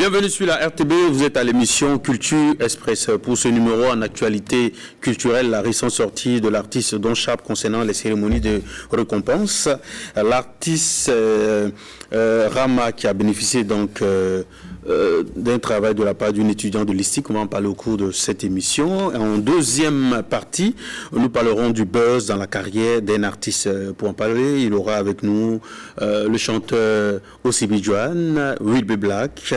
Bienvenue sur la RTB, vous êtes à l'émission Culture Express. Pour ce numéro en actualité culturelle, la récente sortie de l'artiste Don Chap concernant les cérémonies de récompense. L'artiste Rama qui a bénéficié donc d'un travail de la part d'une étudiante de l'ISTIC, on va en parler au cours de cette émission. En deuxième partie, nous parlerons du buzz dans la carrière d'un artiste. Pour en parler, il aura avec nous le chanteur Osibi Joan, Will Be Black,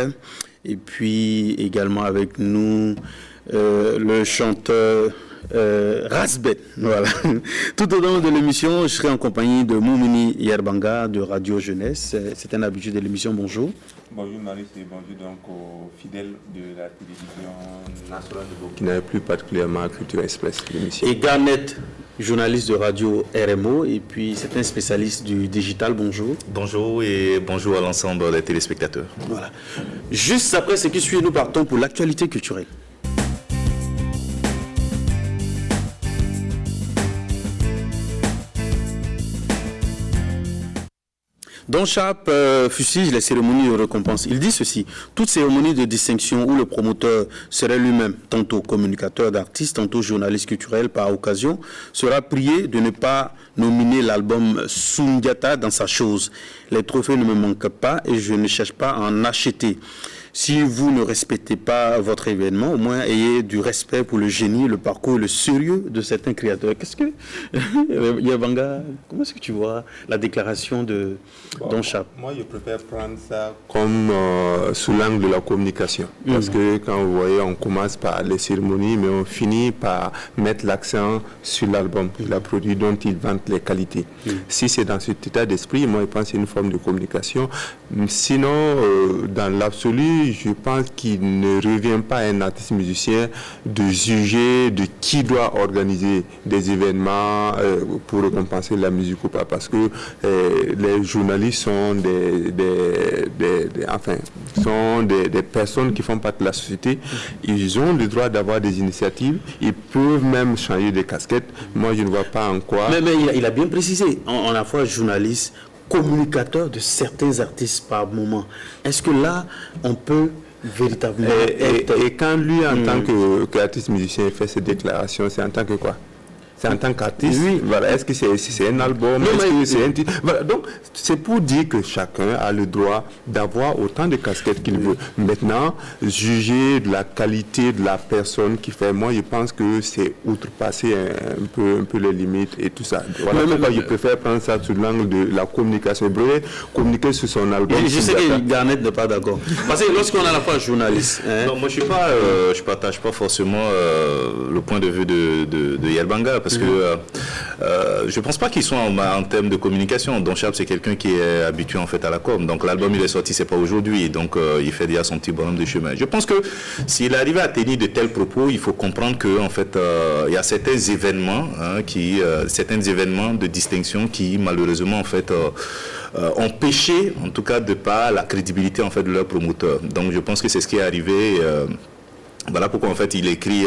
et puis également avec nous le chanteur Rasbet. Voilà. Tout au long de l'émission, je serai en compagnie de Moumini Yerbanga de Radio Jeunesse. C'est un habitué de l'émission. Bonjour. Bonjour Marie, et bonjour donc aux fidèles de la télévision nationale de Burkina, plus particulièrement à Culture Express, l'émission. Et Garnet, journaliste de radio RMO, et puis c'est un spécialiste du digital. Bonjour. Bonjour et bonjour à l'ensemble des téléspectateurs. Voilà. Juste après ce qui suit, nous partons pour l'actualité culturelle. Don Chap fustige les cérémonies de récompense. Il dit ceci: toute cérémonie de distinction où le promoteur serait lui-même tantôt communicateur d'artistes, tantôt journaliste culturel par occasion, sera prié de ne pas nominer l'album Sundiata dans sa chose. Les trophées ne me manquent pas et je ne cherche pas à en acheter. Si vous ne respectez pas votre événement, au moins ayez du respect pour le génie, le parcours, le sérieux de certains créateurs. Qu'est-ce que... Yabanga, comment est-ce que tu vois la déclaration de Don Chap? Moi, je préfère prendre ça comme sous l'angle de la communication. Parce que quand vous voyez, on commence par les cérémonies, mais on finit par mettre l'accent sur l'album, la produit dont il vante les qualités. Si c'est dans cet état d'esprit, moi, je pense que c'est une forme de communication. Sinon, dans l'absolu, je pense qu'il ne revient pas à un artiste musicien de juger de qui doit organiser des événements pour récompenser la musique ou pas, parce que les journalistes sont des personnes qui font partie de la société. Ils ont le droit d'avoir des initiatives, ils peuvent même changer de casquette. Moi, je ne vois pas en quoi... Mais il a bien précisé, on a la fois journaliste, communicateur de certains artistes par moment. Est-ce que là, on peut véritablement et quand lui, en tant qu'artiste musicien, fait cette déclaration, c'est en tant que quoi? C'est en tant qu'artiste. Oui. Voilà. Est-ce que c'est un album? Est-ce que c'est un titre? Voilà. Donc, c'est pour dire que chacun a le droit d'avoir autant de casquettes qu'il veut. Maintenant, juger de la qualité de la personne qui fait, moi, je pense que c'est outrepasser un peu les limites et tout ça. Voilà pourquoi je préfère prendre ça sous l'angle de la communication. Communiquer sur son album. Je sais que Garnet n'est pas d'accord. Parce que lorsqu'on a la fois journaliste... Non, moi, je partage pas forcément le point de vue de Yelbanga. Parce que je ne pense pas qu'ils soient en termes de communication. Don Chap, c'est quelqu'un qui est habitué en fait à la com. Donc l'album il est sorti, c'est pas aujourd'hui. Donc il fait déjà son petit bonhomme de chemin. Je pense que s'il arrive à tenir de tels propos, il faut comprendre que en fait il y a certains événements, certains événements de distinction qui malheureusement en fait ont péché, en tout cas de par la crédibilité en fait de leur promoteur. Donc je pense que c'est ce qui est arrivé. Voilà pourquoi en fait il écrit,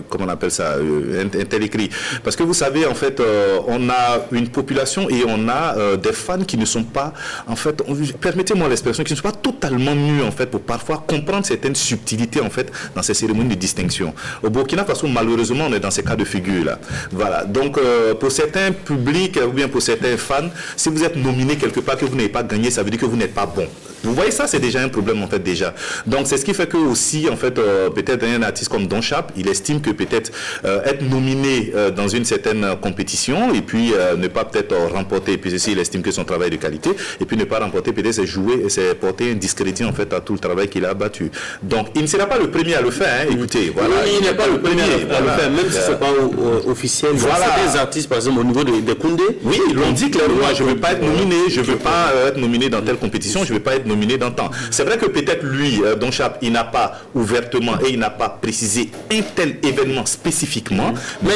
comment on appelle ça, un tel écrit. Parce que vous savez en fait, on a une population et on a des fans qui ne sont pas, en fait, permettez-moi l'expression, qui ne sont pas totalement nus en fait pour parfois comprendre certaines subtilités en fait dans ces cérémonies de distinction. Au Burkina Faso, malheureusement, on est dans ces cas de figure là. Voilà. Donc pour certains publics ou bien pour certains fans, si vous êtes nominé quelque part que vous n'avez pas gagné, ça veut dire que vous n'êtes pas bon. Vous voyez ça, c'est déjà un problème en fait déjà. Donc c'est ce qui fait que aussi en fait peut-être un artiste comme Don Chap, il estime que peut-être être nominé dans une certaine compétition et puis ne pas peut-être remporter, et puis ceci il estime que son travail est de qualité, et puis ne pas remporter peut-être c'est jouer et c'est porter un discrédit en fait à tout le travail qu'il a abattu. Donc il ne sera pas le premier à le faire, hein. Écoutez, voilà. Il n'est pas le premier à le faire, même si c'est pas officiel. Voilà. Certains artistes par exemple au niveau des Koundé, oui, ils l'ont dit clairement, je ne veux pas être nominé, je ne veux pas être nominé dans telle compétition, je ne veux pas être nominé dans tant. C'est vrai que peut-être lui, Don Chap, il n'a pas ouvertement et il n'a pas précisé un tel événement spécifiquement, mais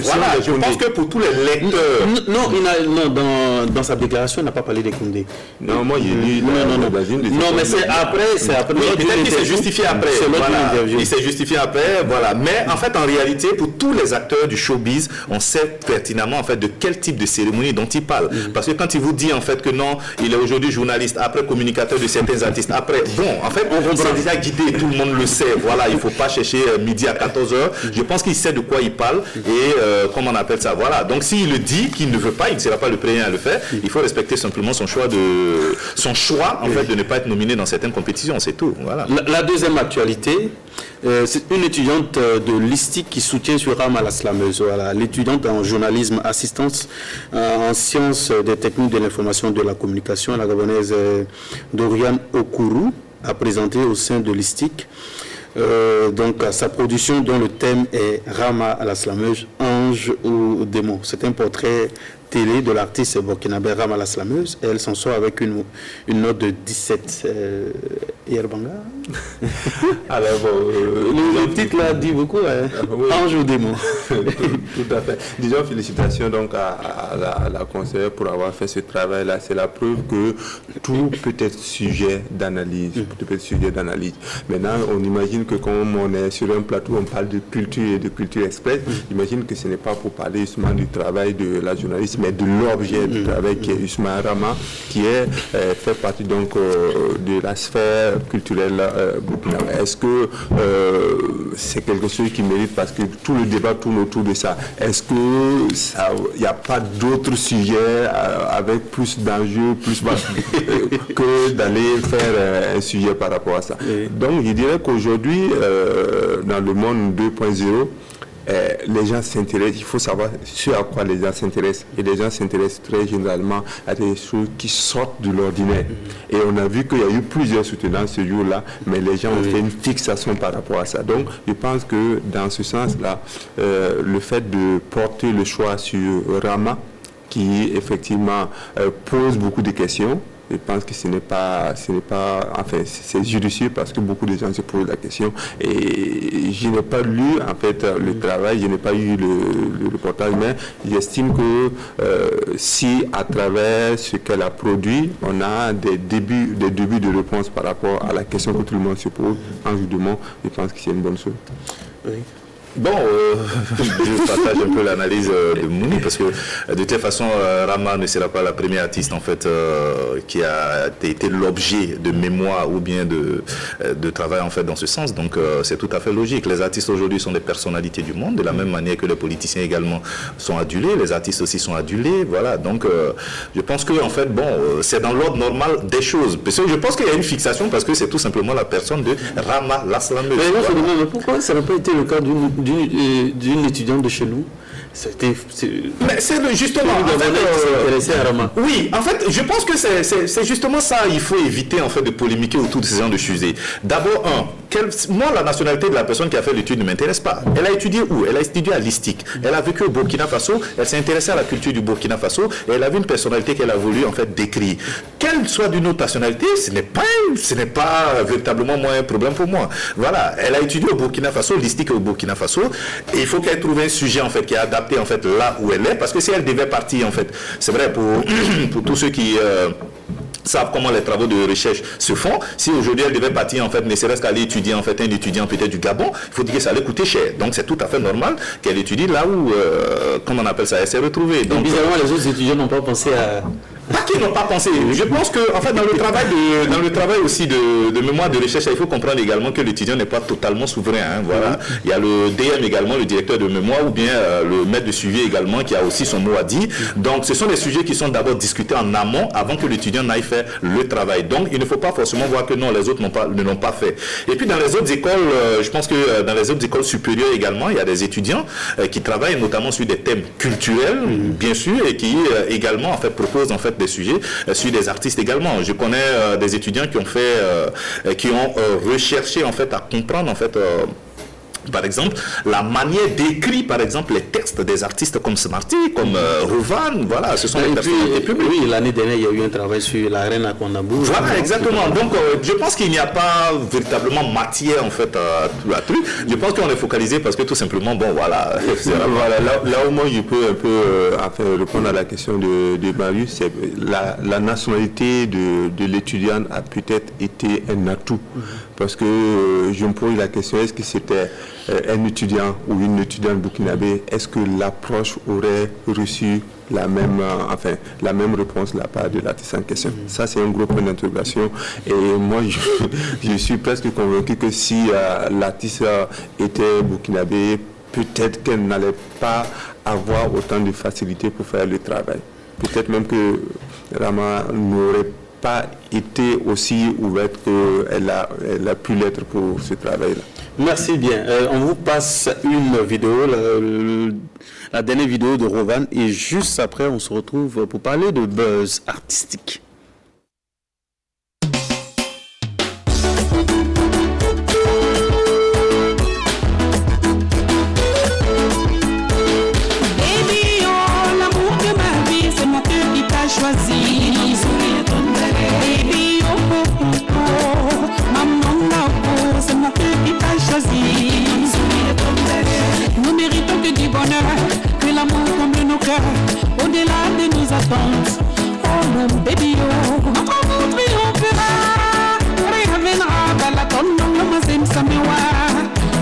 voilà, je pense que pour tous les lecteurs... dans sa déclaration, il n'a pas parlé des Koundé. Non, moi, il dit... Non, mais c'est après... Peut-être qu'il s'est justifié après. Voilà. Il s'est justifié après, voilà. Mais en fait, en réalité, pour tous les acteurs du showbiz, on sait pertinemment en fait de quel type de cérémonie dont il parle. Parce que quand il vous dit en fait que non, il est aujourd'hui journaliste journaliste, après communicateur de certains artistes, après, bon, en fait, c'est déjà guidé, tout le monde le sait, voilà, il ne faut pas chercher midi à 14h, je pense qu'il sait de quoi il parle, et comment on appelle ça, voilà. Donc s'il le dit, qu'il ne veut pas, il ne sera pas le premier à le faire, il faut respecter simplement son choix en fait, de ne pas être nominé dans certaines compétitions, c'est tout, voilà. La deuxième actualité, c'est une étudiante de l'ISTIC qui soutient sur Rama la slameuse. Voilà, l'étudiante en journalisme, assistance en sciences des techniques de l'information et de la communication, la gabonaise Doriane Okuru, a présenté au sein de l'ISTIC donc sa production dont le thème est Rama à la slameuse, ange ou démon. C'est un portrait télé de l'artiste burkinabé Rama la slameuse, et elle s'en sort avec une note de 17. Yerbanga. Alors le titre là dit beaucoup, hein. Oui. Ange ou démon. Tout à fait. Disons félicitations donc à la conseillère pour avoir fait ce travail là. C'est la preuve que tout peut être sujet d'analyse. Maintenant, on imagine que comme on est sur un plateau, on parle de culture et de culture express. J'imagine que ce n'est pas pour parler justement du travail de la journaliste, mais de l'objet du travail qui est Ousmane Rama, qui fait partie donc de la sphère culturelle burkinabé. Est-ce que c'est quelque chose qui mérite, parce que tout le débat tourne autour de ça. Est-ce que il n'y a pas d'autres sujets avec plus d'enjeux, plus que d'aller faire un sujet par rapport à ça? Oui. Donc je dirais qu'aujourd'hui, dans le monde 2.0, les gens s'intéressent, il faut savoir ce à quoi les gens s'intéressent. Et les gens s'intéressent très généralement à des choses qui sortent de l'ordinaire. Et on a vu qu'il y a eu plusieurs soutenants ce jour-là, mais les gens ont fait une fixation par rapport à ça. Donc, je pense que dans ce sens-là, le fait de porter le choix sur Rama, qui effectivement pose beaucoup de questions, je pense que ce n'est pas, enfin, c'est judicieux parce que beaucoup de gens se posent la question. Et je n'ai pas lu, en fait, le travail, je n'ai pas eu le reportage, mais j'estime que si, à travers ce qu'elle a produit, on a des débuts de réponse par rapport à la question que tout le monde se pose, en jugement, je pense que c'est une bonne chose. Oui. Bon, je partage un peu l'analyse de Mouni, parce que de toute façon, Rama ne sera pas la première artiste en fait qui a été l'objet de mémoire ou bien de travail en fait dans ce sens. Donc c'est tout à fait logique. Les artistes aujourd'hui sont des personnalités du monde, de la même manière que les politiciens également sont adulés, les artistes aussi sont adulés. Voilà. Donc je pense que en fait, bon, c'est dans l'ordre normal des choses. Parce que je pense qu'il y a une fixation parce que c'est tout simplement la personne de Rama la slameuse. Mais pourquoi ça n'a pas été le cas d'une étudiante de chez nous? Mais c'est justement oui, en fait, je pense que c'est justement ça. Il faut éviter en fait de polémiquer autour de ce genre de sujets. D'abord, moi, la nationalité de la personne qui a fait l'étude ne m'intéresse pas. Elle a étudié où? Elle a étudié à l'ISTIC. Elle a vécu au Burkina Faso. Elle s'est intéressée à la culture du Burkina Faso et elle avait une personnalité qu'elle a voulu en fait décrire. Qu'elle soit d'une autre nationalité, ce n'est pas véritablement un problème pour moi. Voilà, elle a étudié au Burkina Faso, l'ISTIC au Burkina Faso, et il faut qu'elle trouve un sujet en fait qui est adapté en fait là où elle est, parce que si elle devait partir en fait, c'est vrai pour tous ceux qui savent comment les travaux de recherche se font. Si aujourd'hui elle devait partir en fait, ne serait-ce qu'aller étudier en fait un étudiant peut-être du Gabon, il faut dire que ça allait coûter cher. Donc c'est tout à fait normal qu'elle étudie là où, comment on appelle ça, elle s'est retrouvée. Donc bizarrement les autres étudiants n'ont pas pensé à... Pas qu'ils n'ont pas pensé. Je pense que en fait dans le travail aussi de mémoire de recherche, il faut comprendre également que l'étudiant n'est pas totalement souverain. Hein, voilà. Il y a le DM également, le directeur de mémoire, ou bien le maître de suivi également qui a aussi son mot à dire. Donc ce sont des sujets qui sont d'abord discutés en amont avant que l'étudiant n'aille faire le travail. Donc il ne faut pas forcément voir que non, les autres ne l'ont pas fait. Et puis dans les autres écoles, je pense que dans les autres écoles supérieures également, il y a des étudiants qui travaillent notamment sur des thèmes culturels, bien sûr, et qui également en fait proposent en fait des sujets sur des artistes également. Je connais des étudiants qui ont recherché en fait à comprendre en fait par exemple, la manière d'écrire, par exemple, les textes des artistes comme Smarty, comme Rovan, voilà, ce sont des personnalités publiques. Oui, l'année dernière, il y a eu un travail sur la reine à Kondabou. Voilà, exactement. Donc, je pense qu'il n'y a pas véritablement matière, en fait, à truc. Je pense qu'on est focalisé parce que tout simplement, bon, voilà. Voilà, là où moi, je peux un peu répondre à la question de Marius, c'est la nationalité de l'étudiant a peut-être été un atout. Parce que je me pose la question, est-ce que c'était un étudiant ou une étudiante burkinabé, est-ce que l'approche aurait reçu la même réponse de la part de l'artiste en question? Ça, c'est un gros point d'interrogation. Et moi, je suis presque convaincu que si l'artiste était burkinabé, peut-être qu'elle n'allait pas avoir autant de facilité pour faire le travail. Peut-être même que Rama n'aurait pas été aussi ouverte qu'elle a pu l'être pour ce travail-là. Merci bien. On vous passe une vidéo, la dernière vidéo de Rovan, et juste après, on se retrouve pour parler de buzz artistique. Baby, oh, l'amour de ma vie, c'est mon cœur qui t'a choisi. Baby, oh, oh, oh, oh, maman, oh, c'est mon cœur qui t'a choisi. Nous méritons que du bonheur, que l'amour comble nos cœurs, au-delà de nos attentes. Oh mon baby, oh, notre amour triomphera, reviendra dans la tonne, non, ma zem samewa,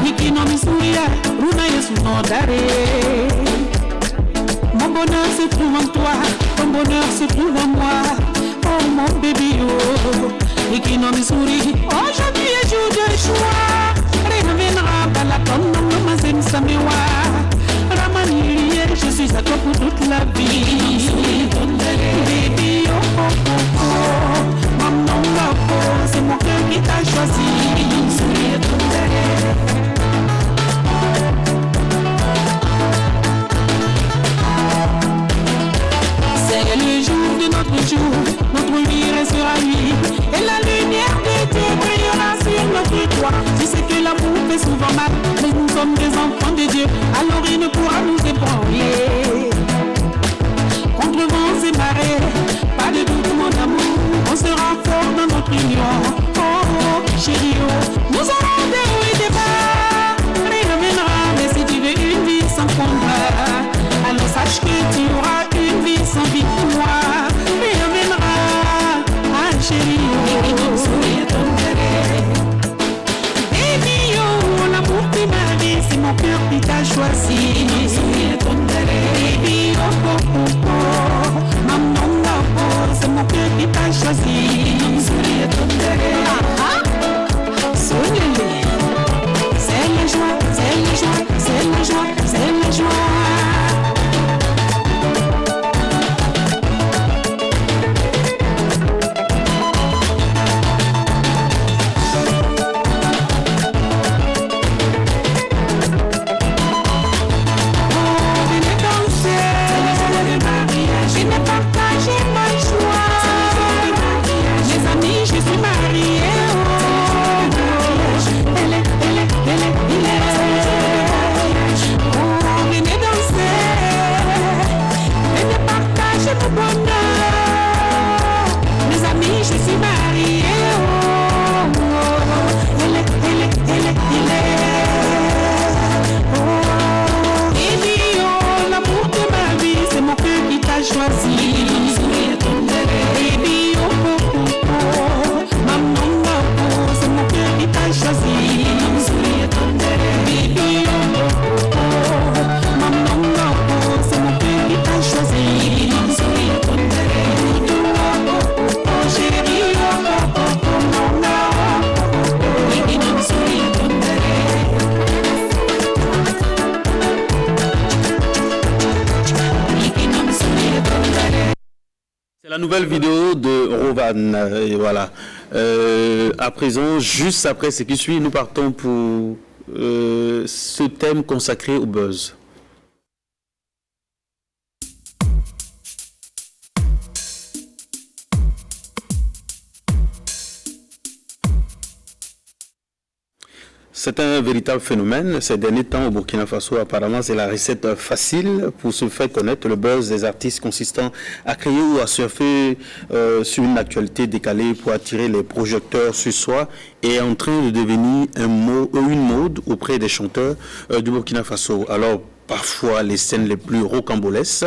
Niki no misuya, Runa yesu no dare. Mon bonheur se trouve en toi, ton bonheur se trouve en moi. Oh mon baby, oh, Niki no misuri, aujourd'hui est jour de choix. Reviendra dans la tonne, non, ma zem samewa. Ramani, je suis à toi pour toute la vie. Baby, oh, oh, oh, oh, maman, oh, c'est mon cœur qui t'a choisi. C'est le jour de notre jour, notre vie restera lui, et la lumière de Dieu brillera sur notre toit. Tu sais que l'amour fait souvent mal, mais nous sommes des enfants de Dieu, alors il ne pourra nous ébranler. Contre vents et marées, pas de doute mon amour, on sera fort dans notre union. Oh, oh, chérie, oh, nous aurons des hauts et des bas, rien ne viendra, mais si tu veux une vie sans combat, alors sache que tu auras une vie sans victoire. Rien ne viendra, ah chérie, oh, souris ton baby, oh, l'amour de ma vie, c'est mon cœur qui t'a choisi. Baby, oh, oh, oh, oh, maman, oh, c'est mon cœur qui t'a choisi. Ah, soignez-les. C'est la joie, c'est la joie, c'est la joie, c'est la joie. La nouvelle vidéo de Rovan, et voilà. À présent, juste après ce qui suit, nous partons pour ce thème consacré au buzz. C'est un véritable phénomène. Ces derniers temps, au Burkina Faso, apparemment, c'est la recette facile pour se faire connaître. Le buzz des artistes consistant à créer ou à surfer sur une actualité décalée pour attirer les projecteurs sur soi est en train de devenir une mode auprès des chanteurs du Burkina Faso. Alors, parfois les scènes les plus rocambolesques.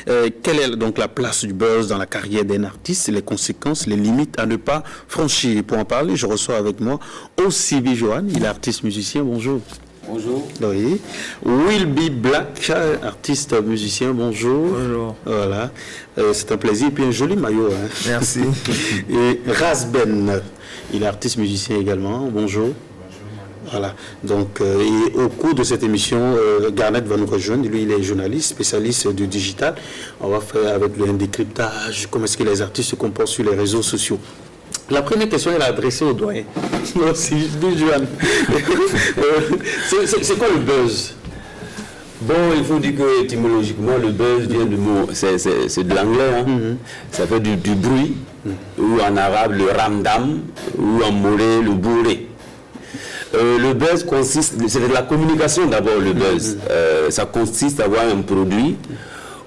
Quelle est donc la place du buzz dans la carrière d'un artiste, les conséquences, les limites à ne pas franchir? Pour en parler, je reçois avec moi Osibi Johan, il est artiste musicien. Bonjour. Bonjour. Oui. Will Be Black, artiste, musicien, bonjour. Bonjour. Voilà. C'est un plaisir. Et puis un joli maillot. Hein. Merci. Et Rasben, il est artiste, musicien également. Bonjour. Voilà. Donc, et au cours de cette émission, Garnet va nous rejoindre. Lui, il est journaliste, spécialiste du digital. On va faire avec lui un décryptage, comment est-ce que les artistes se comportent sur les réseaux sociaux. La première question, elle est adressée au doyen. Non, c'est Joanne. C'est quoi le buzz? Bon, il faut dire que étymologiquement, le buzz vient du mot, c'est de l'anglais, hein. Ça fait du bruit, ou en arabe le ramdam, ou en moré le bourré. Le buzz consiste, c'est de la communication d'abord, le buzz. Ça consiste à avoir un produit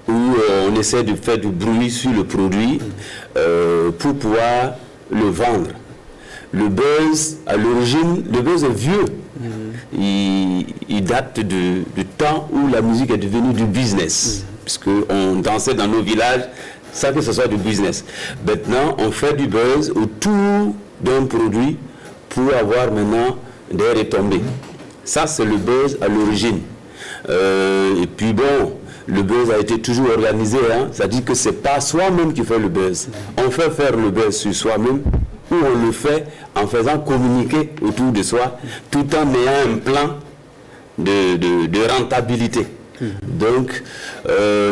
où on essaie de faire du bruit sur le produit pour pouvoir le vendre. Le buzz, à l'origine, le buzz est vieux. Il date du temps où la musique est devenue du business. Puisqu'on dansait dans nos villages sans que ce soit du business. Maintenant, on fait du buzz autour d'un produit pour avoir maintenant des retombées. Ça, c'est le buzz à l'origine. Et puis bon, le buzz a été toujours organisé, hein. C'est-à-dire que c'est pas soi-même qui fait le buzz. On fait faire le buzz sur soi-même, ou on le fait en faisant communiquer autour de soi, tout en ayant un plan de rentabilité. Donc,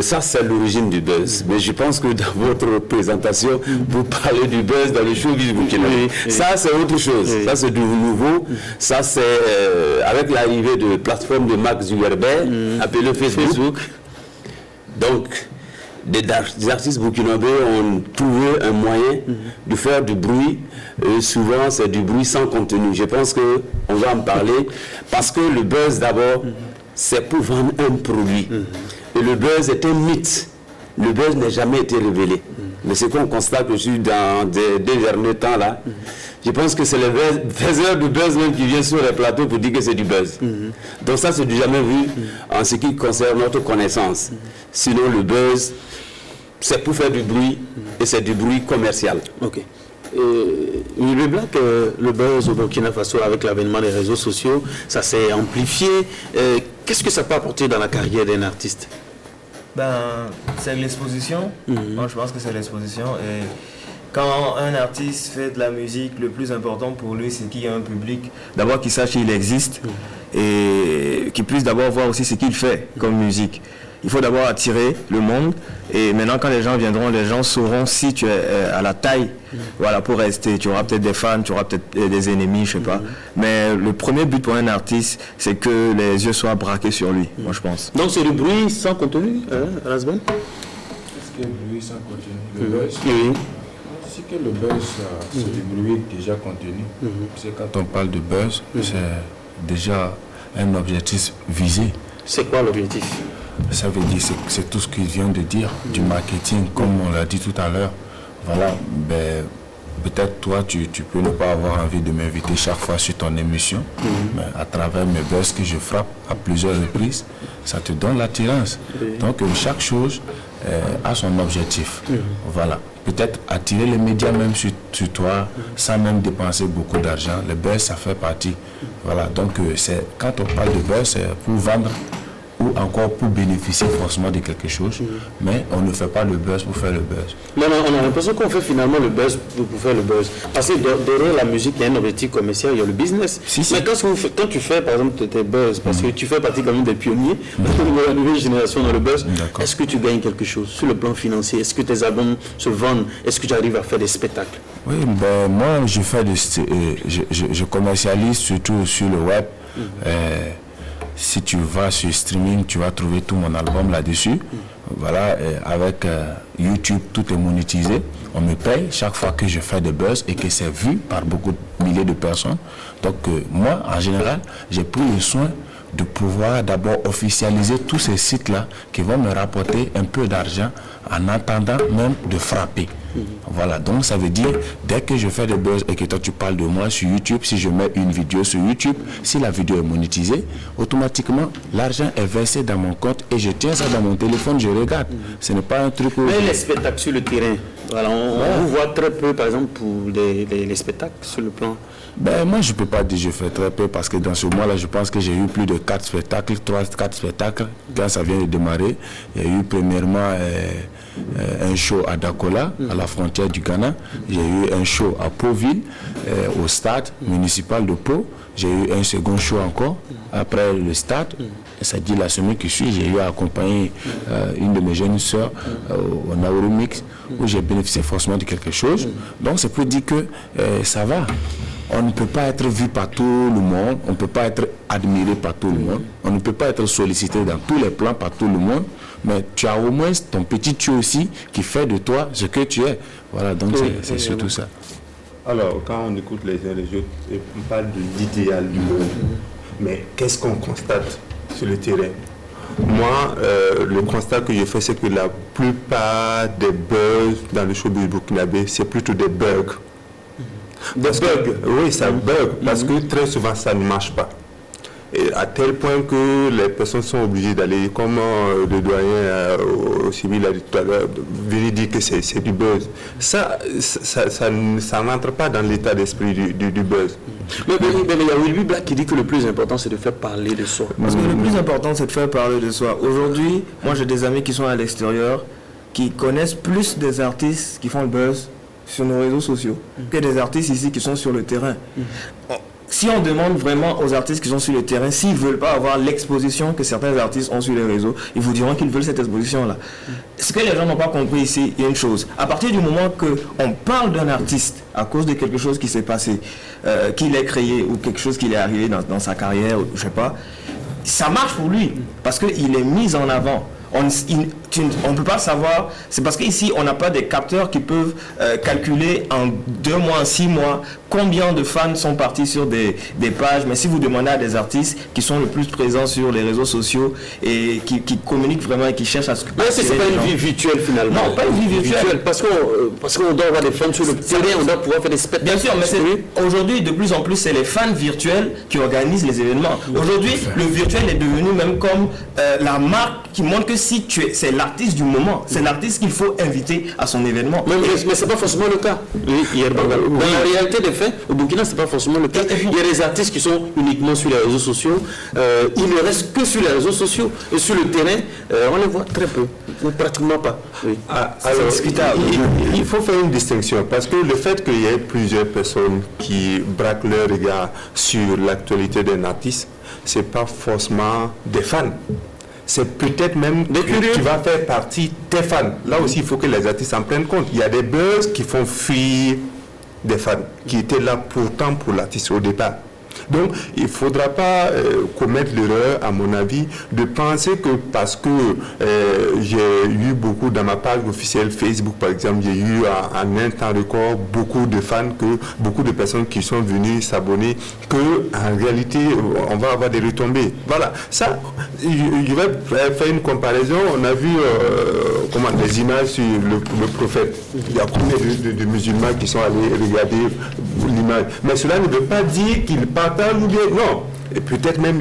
ça c'est l'origine du buzz. Mais je pense que dans votre présentation, vous parlez du buzz dans le showbiz burkinabé. Ça c'est autre chose. Ça c'est du nouveau. Ça c'est avec l'arrivée de plateforme de Mark Zuckerberg, appelée Facebook. Donc, des artistes burkinabés ont trouvé un moyen de faire du bruit. Souvent, c'est du bruit sans contenu. Je pense qu'on va en parler parce que le buzz, d'abord, c'est pour vendre un produit. Et le buzz est un mythe. Le buzz n'a jamais été révélé. Mais ce qu'on constate aussi dans des derniers temps, là, je pense que c'est les faiseurs du buzz même qui viennent sur les plateaux pour dire que c'est du buzz. Donc ça, c'est du jamais vu en ce qui concerne notre connaissance. Sinon, le buzz, c'est pour faire du bruit et c'est du bruit commercial. Ok. Le Black, le buzz au Burkina Faso avec l'avènement des réseaux sociaux, ça s'est amplifié. Qu'est-ce que ça peut apporter dans la carrière d'un artiste? C'est l'exposition. Moi, je pense que c'est l'exposition. Et quand un artiste fait de la musique, le plus important pour lui, c'est qu'il y ait un public. D'abord, qu'il sache qu'il existe et qu'il puisse d'abord voir aussi ce qu'il fait comme musique. Il faut d'abord attirer le monde et maintenant quand les gens viendront, les gens sauront si tu es à la taille, voilà, pour rester. Tu auras peut-être des fans, tu auras peut-être des ennemis, je sais pas. Mais le premier but pour un artiste, c'est que les yeux soient braqués sur lui, moi je pense. Donc c'est du bruit sans contenu, Rasben? Est-ce que le bruit sans contenu? Le buzz? Oui. C'est que le buzz, c'est du bruit déjà contenu. C'est quand on parle de buzz, c'est déjà un objectif visé. C'est quoi l'objectif? Ça veut dire, c'est tout ce qu'il vient de dire, du marketing, comme on l'a dit tout à l'heure. Voilà, peut-être toi, tu peux ne pas avoir envie de m'inviter chaque fois sur ton émission, mais à travers mes buzz que je frappe à plusieurs reprises, ça te donne l'attirance. Donc, chaque chose a son objectif. Voilà. Peut-être attirer les médias même sur toi, sans même dépenser beaucoup d'argent. Le buzz, ça fait partie. Voilà. Donc, quand on parle de buzz, c'est pour vendre ou encore pour bénéficier forcément de quelque chose, mais on ne fait pas le buzz pour faire le buzz. Mais on a l'impression qu'on fait finalement le buzz pour faire le buzz. Parce que derrière la musique, il y a un objectif commercial, il y a le business. Mais quand tu fais par exemple tes buzz, parce que tu fais partie quand même des pionniers de la nouvelle génération dans le buzz, est-ce que tu gagnes quelque chose sur le plan financier? Est-ce que tes albums se vendent? Est-ce que tu arrives à faire des spectacles? Oui, moi je fais je commercialise surtout sur le web. Si tu vas sur streaming, tu vas trouver tout mon album là-dessus. Voilà, avec YouTube, tout est monétisé. On me paye chaque fois que je fais des buzz et que c'est vu par beaucoup de milliers de personnes. Donc moi, en général, j'ai pris le soin de pouvoir d'abord officialiser tous ces sites-là qui vont me rapporter un peu d'argent en attendant même de frapper. Voilà, donc ça veut dire, dès que je fais des buzz et que toi tu parles de moi sur YouTube, si je mets une vidéo sur YouTube, si la vidéo est monétisée, automatiquement, l'argent est versé dans mon compte et je tiens ça dans mon téléphone, je regarde. Ce n'est pas un truc où... Mais les spectacles sur le terrain, voilà, on vous voit très peu, par exemple, pour les spectacles sur le plan. Ben, moi, je ne peux pas dire que je fais très peu parce que dans ce mois-là, je pense que j'ai eu plus de 4 spectacles, 3-4 spectacles. Quand ça vient de démarrer, il y a eu premièrement un show à Dakola, à la frontière du Ghana. J'ai eu un show à Pau-Ville, au stade municipal de Pau. J'ai eu un second show encore après le stade. Ça dit la semaine qui suit, j'ai eu à accompagner une de mes jeunes sœurs au Nauru Mix où j'ai bénéficié forcément de quelque chose. Donc, ça peut dire que ça va. On ne peut pas être vu par tout le monde, on ne peut pas être admiré par tout le monde, on ne peut pas être sollicité dans tous les plans par tout le monde, mais tu as au moins ton petit tu aussi qui fait de toi ce que tu es. Voilà, donc c'est surtout ça. Alors, quand on écoute les uns les autres, on parle de l'idéal du monde. Mais qu'est-ce qu'on constate sur le terrain? Moi, le constat que je fais, c'est que la plupart des buzz dans le showbiz burkinabé, c'est plutôt des bugs. Des bugs, oui, ça bug, parce que très souvent, ça ne marche pas. Et à tel point que les personnes sont obligées d'aller, comme le doyen au civil a dit tout à l'heure, venir dire que c'est du buzz. Ça n'entre pas dans l'état d'esprit du buzz. Mais il y a Wilby Black qui dit que le plus important, c'est de faire parler de soi. Parce que le plus important, c'est de faire parler de soi. Aujourd'hui, moi j'ai des amis qui sont à l'extérieur, qui connaissent plus des artistes qui font le buzz sur nos réseaux sociaux que des artistes ici qui sont sur le terrain. Si on demande vraiment aux artistes qui sont sur le terrain, s'ils ne veulent pas avoir l'exposition que certains artistes ont sur les réseaux, ils vous diront qu'ils veulent cette exposition-là. Ce que les gens n'ont pas compris ici, il y a une chose. À partir du moment qu'on parle d'un artiste à cause de quelque chose qui s'est passé, qu'il ait créé ou quelque chose qui est arrivé dans sa carrière, je ne sais pas, ça marche pour lui parce qu'il est mis en avant. On ne peut pas savoir, c'est parce qu'ici on n'a pas des capteurs qui peuvent calculer en 2 mois, en 6 mois combien de fans sont partis sur des pages. Mais si vous demandez à des artistes qui sont le plus présents sur les réseaux sociaux et qui communiquent vraiment et qui cherchent à se... Mais c'est pas une vie virtuelle finalement. Non, pas une vie virtuelle. Parce qu'on doit avoir des fans sur le terrain, on doit pouvoir faire des spectacles. Bien sûr, mais aujourd'hui de plus en plus c'est les fans virtuels qui organisent les événements. Aujourd'hui le virtuel est devenu même comme la marque qui montre que si c'est l'artiste du moment, c'est l'artiste qu'il faut inviter à son événement. Mais c'est pas forcément le cas. Dans la réalité des faits, au Burkina, c'est pas forcément le cas. Il y a des artistes qui sont uniquement sur les réseaux sociaux. Ils ne restent que sur les réseaux sociaux. Et sur le terrain, on les voit très peu, ou pratiquement pas. Oui. Alors, il faut faire une distinction, parce que le fait qu'il y ait plusieurs personnes qui braquent leur regard sur l'actualité d'un artiste, c'est pas forcément des fans. C'est peut-être même que tu vas faire partie des fans. Là aussi, il faut que les artistes en prennent compte. Il y a des buzz qui font fuir des fans qui étaient là pourtant pour l'artiste au départ. Donc, il ne faudra pas commettre l'erreur, à mon avis, de penser que parce que j'ai eu beaucoup dans ma page officielle Facebook, par exemple, j'ai eu en un temps record beaucoup de fans, beaucoup de personnes qui sont venues s'abonner, qu'en réalité, on va avoir des retombées. Voilà. Ça, je vais faire une comparaison. On a vu des images sur le prophète. Il y a combien de musulmans qui sont allés regarder l'image. Mais cela ne veut pas dire qu'ils partent ou bien non. Et peut-être même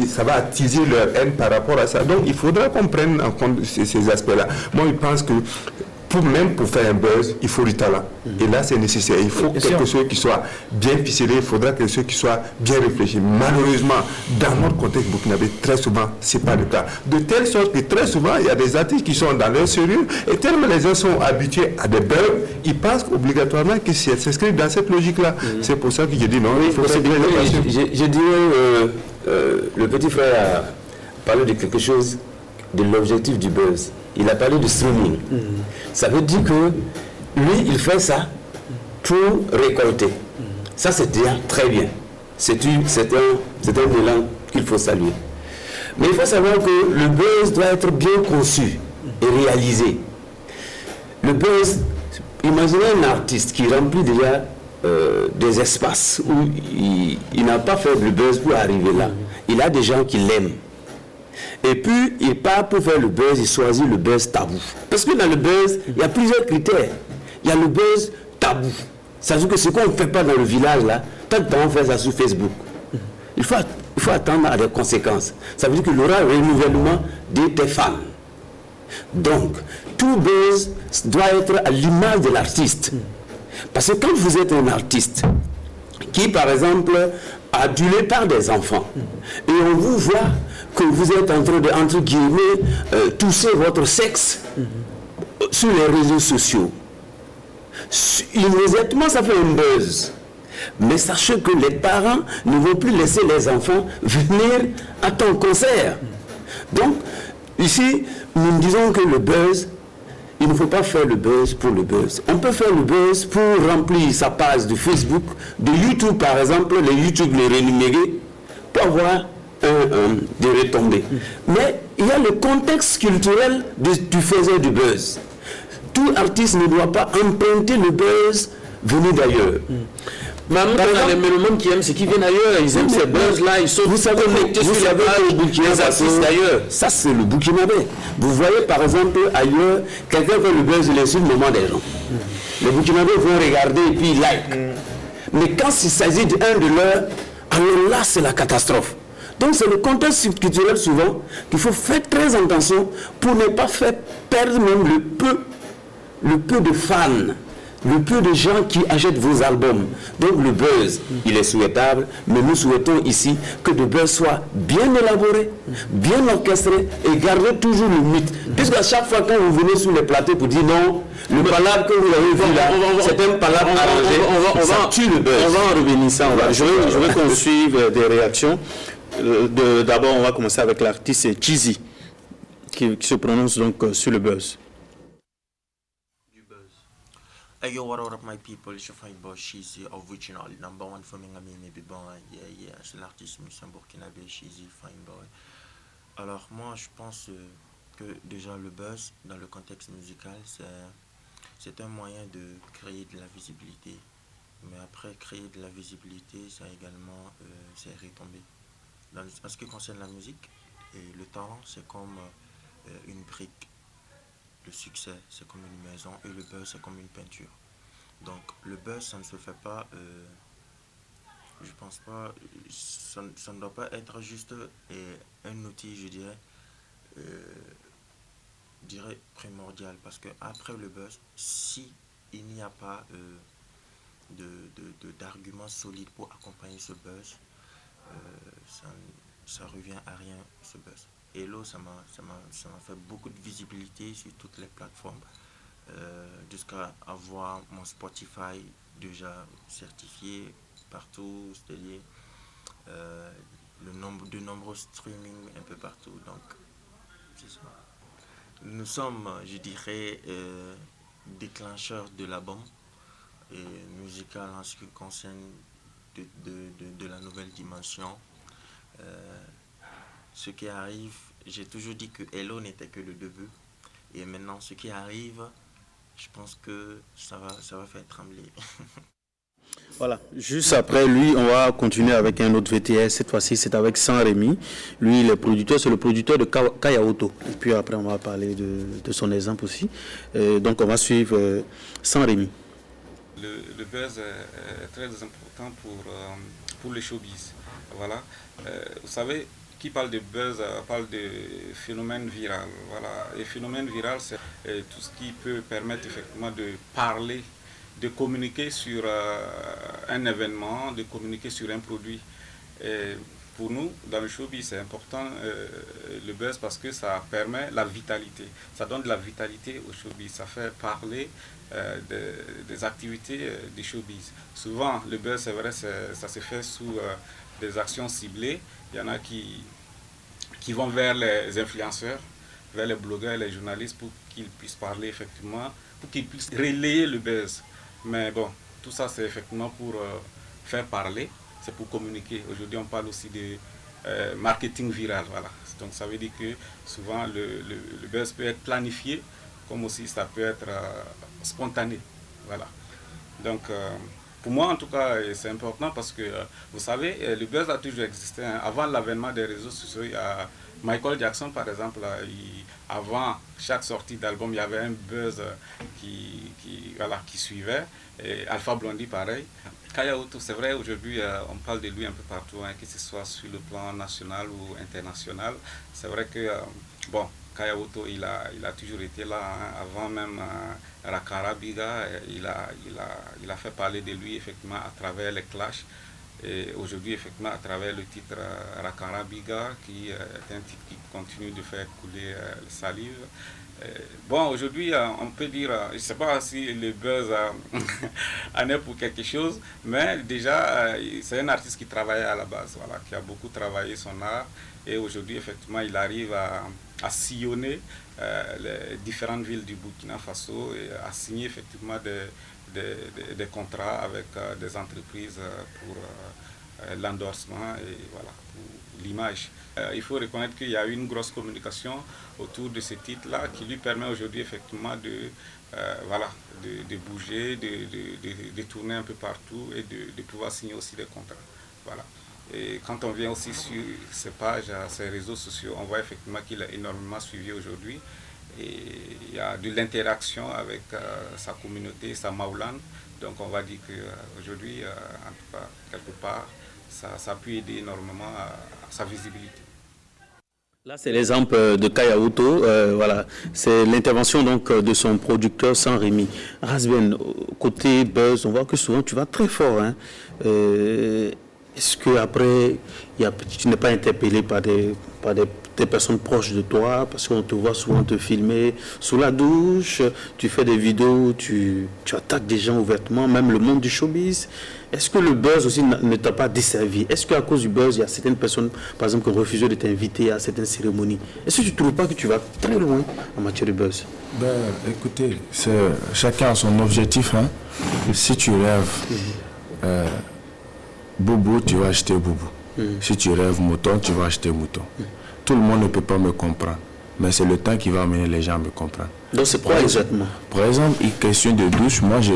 ça va attiser leur haine par rapport à ça. Donc il faudra qu'on prenne en compte ces aspects-là. Moi je pense que même pour faire un buzz, il faut du talent. Et là, c'est nécessaire. Il faut quelque chose qui soit bien ficelé, il faudra quelque chose qui soit bien réfléchi. Malheureusement, dans notre contexte burkinabé, très souvent, ce n'est pas le cas. De telle sorte que très souvent, il y a des artistes qui sont dans leur sérieux, et tellement les gens sont habitués à des buzz, ils pensent obligatoirement qu'ils s'inscrivent dans cette logique-là. C'est pour ça que je dis non, il faut faire bien attention. Je dirais, le petit frère a parlé de quelque chose, de l'objectif du buzz. Il a parlé de streaming. Ça veut dire que lui, il fait ça pour récolter. Ça, c'est déjà très bien. C'est un élan qu'il faut saluer. Mais il faut savoir que le buzz doit être bien conçu et réalisé. Le buzz, imaginez un artiste qui remplit déjà des espaces où il n'a pas fait le buzz pour arriver là. Il a des gens qui l'aiment. Et puis, il part pour faire le buzz, il choisit le buzz tabou. Parce que dans le buzz, il y a plusieurs critères. il y a le buzz tabou. Ça veut dire que ce qu'on ne fait pas dans le village, là, tant que on fait ça sur Facebook. Il faut attendre à des conséquences. Ça veut dire qu'il y aura un renouvellement de tes fans. Donc, tout buzz doit être à l'image de l'artiste. Parce que quand vous êtes un artiste qui, par exemple, adulé par des enfants, et on vous voit que vous êtes en train de, entre guillemets, toucher votre sexe sur les réseaux sociaux, immédiatement ça fait un buzz. Mais sachez que les parents ne vont plus laisser les enfants venir à ton concert. Donc, ici, nous disons que le buzz, il ne faut pas faire le buzz pour le buzz. On peut faire le buzz pour remplir sa page de Facebook, de YouTube par exemple, les YouTube les rémunérer, pour avoir des retombées. Mais il y a le contexte culturel du faiseur du buzz. Tout artiste ne doit pas emprunter le buzz venu d'ailleurs. Mais les mélomanes qui aiment, c'est qu'ils viennent ailleurs, ils aiment ces buzz-là, ils sont connectés sur les pages des artistes d'ailleurs. Ça, c'est le Burkinabé. Vous voyez, par exemple, ailleurs, quelqu'un fait le buzz, il est sur le moment des gens. Les Burkinabés vont regarder et puis like. Mais quand il s'agit d'un de leurs, alors là, c'est la catastrophe. Donc, c'est le contexte culturel souvent qu'il faut faire très attention pour ne pas faire perdre même le peu de fans. Le peu de gens qui achètent vos albums. Donc le buzz, il est souhaitable, mais nous souhaitons ici que le buzz soit bien élaboré, bien orchestré et garder toujours le mythe. Puisqu'à chaque fois quand vous venez sur les plateaux pour dire non, le palabre que vous avez vu là, c'est un palabre arrangé, ça tue le buzz. On va en revenir ça. Je veux qu'on suive des réactions. D'abord, on va commencer avec l'artiste Cheesy, qui se prononce donc sur le buzz. Hey yo, what up my people, it's your fine boy Cheesy, original, number one for me, maybe bon, yeah, c'est l'artiste Mission Burkinabé, Cheesy, fine boy. Alors moi je pense que déjà le buzz dans le contexte musical c'est un moyen de créer de la visibilité. Mais après créer de la visibilité, ça également c'est retombé. En ce qui concerne la musique, et le talent c'est comme une brique. Le succès, c'est comme une maison et le buzz, c'est comme une peinture. Donc, le buzz, ça ne se fait pas, je pense pas, ça ne doit pas être juste un outil, je dirais primordial. Parce que après le buzz, si il n'y a pas d'arguments solides pour accompagner ce buzz, ça revient à rien, ce buzz. Hello, ça m'a fait beaucoup de visibilité sur toutes les plateformes, jusqu'à avoir mon Spotify déjà certifié partout, c'est-à-dire de nombreux streaming un peu partout. Donc, c'est ça. Nous sommes, je dirais, déclencheurs de l'album musical en ce qui concerne de la nouvelle dimension. Ce qui arrive, j'ai toujours dit que Hello n'était que le début. Et maintenant, ce qui arrive, je pense que ça va faire trembler. Voilà, juste après lui, on va continuer avec un autre VTS. Cette fois-ci, c'est avec San Rémi. Lui, il est producteur, c'est le producteur de Kayaoto. Et puis après, on va parler de son exemple aussi. Donc, on va suivre San Rémi. Le buzz est très important pour le showbiz. Voilà. Vous savez, qui parle de buzz parle de phénomène viral. Voilà. Et phénomène viral, c'est tout ce qui peut permettre effectivement de parler, de communiquer sur un événement, de communiquer sur un produit. Et pour nous, dans le showbiz, c'est important le buzz parce que ça permet la vitalité. Ça donne de la vitalité au showbiz. Ça fait parler des activités du showbiz. Souvent, le buzz, c'est vrai, ça se fait sous des actions ciblées. Il y en a qui vont vers les influenceurs, vers les blogueurs et les journalistes pour qu'ils puissent parler effectivement, pour qu'ils puissent relayer le buzz. Mais bon, tout ça c'est effectivement pour faire parler, c'est pour communiquer. Aujourd'hui on parle aussi de marketing viral, voilà. Donc ça veut dire que souvent le buzz peut être planifié, comme aussi ça peut être spontané, voilà. Donc pour moi, en tout cas, c'est important parce que, vous savez, le buzz a toujours existé. Hein. Avant l'avènement des réseaux sociaux, il y a Michael Jackson, par exemple, avant chaque sortie d'album, il y avait un buzz qui suivait. Et Alpha Blondy, pareil. Kaya Oto, c'est vrai, aujourd'hui, on parle de lui un peu partout, hein, que ce soit sur le plan national ou international. C'est vrai que, Kaya Oto, il a toujours été là, hein, avant même Rakara Biga, il a fait parler de lui, effectivement, à travers les clashs. Et aujourd'hui, effectivement, à travers le titre Rakara Biga, qui est un titre qui continue de faire couler le salive. Aujourd'hui, on peut dire, je ne sais pas si le buzz en est pour quelque chose, mais déjà, c'est un artiste qui travaillait à la base, voilà, qui a beaucoup travaillé son art. Et aujourd'hui, effectivement, il arrive à sillonner les différentes villes du Burkina Faso et à signer effectivement des contrats avec des entreprises pour l'endorsement et voilà, pour l'image. Il faut reconnaître qu'il y a eu une grosse communication autour de ce titre-là qui lui permet aujourd'hui effectivement de bouger, de tourner un peu partout et de pouvoir signer aussi des contrats. Voilà. Et quand on vient aussi sur ses pages, ses réseaux sociaux, on voit effectivement qu'il est énormément suivi aujourd'hui. Et il y a de l'interaction avec sa communauté, sa Maoulan. Donc on va dire qu'aujourd'hui, en tout cas, quelque part, ça a pu aider énormément à sa visibilité. Là, c'est l'exemple de Kaya Oto. Voilà, c'est l'intervention donc de son producteur Saint-Rémy. Razben, côté buzz, on voit que souvent tu vas très fort. Hein. Est-ce qu'après, tu n'es pas interpellé par des personnes proches de toi, parce qu'on te voit souvent te filmer sous la douche, tu fais des vidéos, tu attaques des gens ouvertement, même le monde du showbiz. Est-ce que le buzz aussi ne t'a pas desservi? Est-ce qu'à cause du buzz, il y a certaines personnes, par exemple, qui ont refusé de t'inviter à certaines cérémonies? Est-ce que tu ne trouves pas que tu vas très loin en matière de buzz? Écoutez, chacun a son objectif. Hein. Si tu rêves boubou, tu vas acheter boubou. Si tu rêves mouton, tu vas acheter mouton. Tout le monde ne peut pas me comprendre, mais c'est le temps qui va amener les gens à me comprendre. Donc c'est quoi exactement? Par exemple, une question de douche, moi je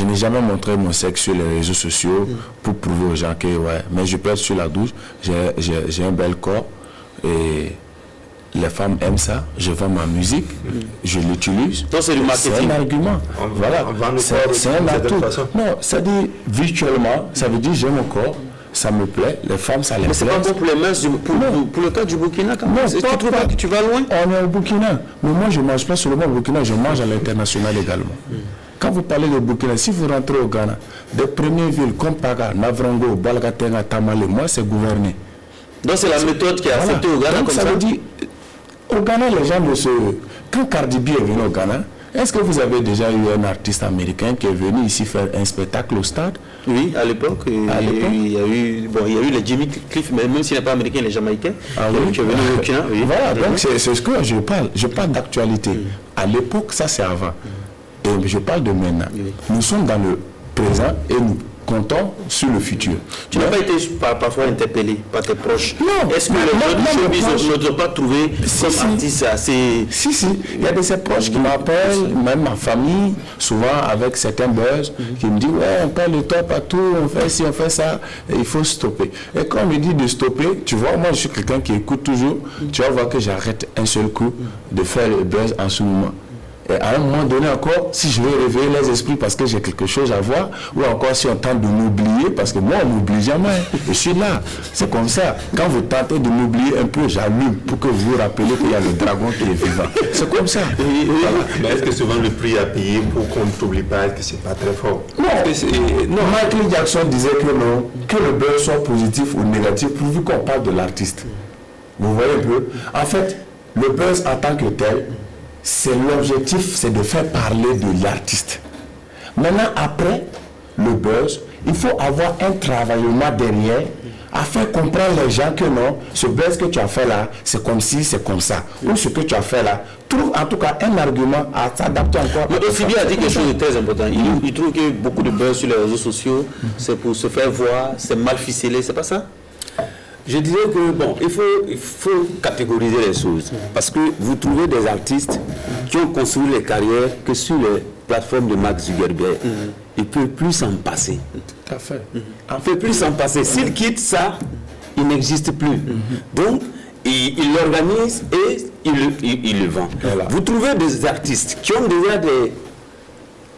n'ai jamais montré mon sexe sur les réseaux sociaux pour prouver aux gens que ouais, mais je peux être sur la douche, j'ai un bel corps et les femmes aiment ça, je vends ma musique, je l'utilise. Donc c'est du marketing. C'est un argument. Voilà, c'est un atout. Non, ça dit virtuellement, ça veut dire j'ai mon corps, ça me plaît, les femmes ça les plaît. Mais c'est pas bon pour les mœurs, pour le cas du Burkina quand même. Non, tu trouves pas que tu vas loin? On est au Burkina, mais moi je ne mange pas seulement au Burkina, je mange à l'international également. Quand vous parlez de Burkina, si vous rentrez au Ghana, des premières villes comme Paga, Navrango, Balgatenga, Tamale, moi c'est gouverné. Donc c'est la méthode qui est acceptée au Ghana. Donc, comme ça veut dire, au Ghana, les gens ne se... Quand Cardi B est venu au Ghana, est-ce que vous avez déjà eu un artiste américain qui est venu ici faire un spectacle au stade? Oui, à l'époque, il y a eu les Jimmy Cliff, mais même s'il n'est pas américain, il est jamaïcain. Ah oui, qui est venu au Burkina. Oui. Voilà, donc c'est ce que je parle. Je parle d'actualité. À l'époque, ça c'est avant. Et je parle de maintenant. Nous sommes dans le présent et nous comptons sur le futur. Tu n'as pas été parfois interpellé par tes proches? Non. Est-ce que les gens ne t'ont pas trouvé comme artiste assez... Si, il y a de ces proches qui m'appellent, même ma famille, souvent avec certains buzz, qui me disent, ouais, on parle de toi partout, on fait ci, on fait ça, et il faut stopper. Et quand on me dit de stopper, tu vois, moi je suis quelqu'un qui écoute toujours, tu vas voir que j'arrête un seul coup de faire le buzz en ce moment. Et à un moment donné encore, si je veux réveiller les esprits parce que j'ai quelque chose à voir, ou encore si on tente de m'oublier, parce que moi on m'oublie jamais, je suis là, c'est comme ça. Quand vous tentez de m'oublier un peu, j'allume pour que vous vous rappeliez qu'il y a le dragon qui est vivant. C'est comme ça. Voilà. Mais est-ce que souvent le prix à payer pour qu'on ne t'oublie pas, est-ce que c'est pas très fort? Non, Michael Jackson disait que non, que le buzz soit positif ou négatif, pourvu qu'on parle de l'artiste. Vous voyez un peu? En fait, le buzz en tant que tel, c'est l'objectif, c'est de faire parler de l'artiste. Maintenant, après le buzz, il faut avoir un travaillement derrière à faire comprendre les gens que non, ce buzz que tu as fait là, c'est comme ci, c'est comme ça. Ou ce que tu as fait là, trouve en tout cas un argument à s'adapter encore. Mais aussi bien a dit quelque chose de très important. Il trouve que beaucoup de buzz sur les réseaux sociaux, c'est pour se faire voir, c'est mal ficelé, c'est pas ça? Je dirais que, bon, il faut catégoriser les choses. Parce que vous trouvez des artistes qui ont construit les carrières que sur les plateformes de Mark Zuckerberg. Il ne peut plus s'en passer. Tout à fait. Il ne peut plus s'en passer. S'il quitte ça, il n'existe plus. Donc, il l'organise et il le vend. Voilà. Vous trouvez des artistes qui ont déjà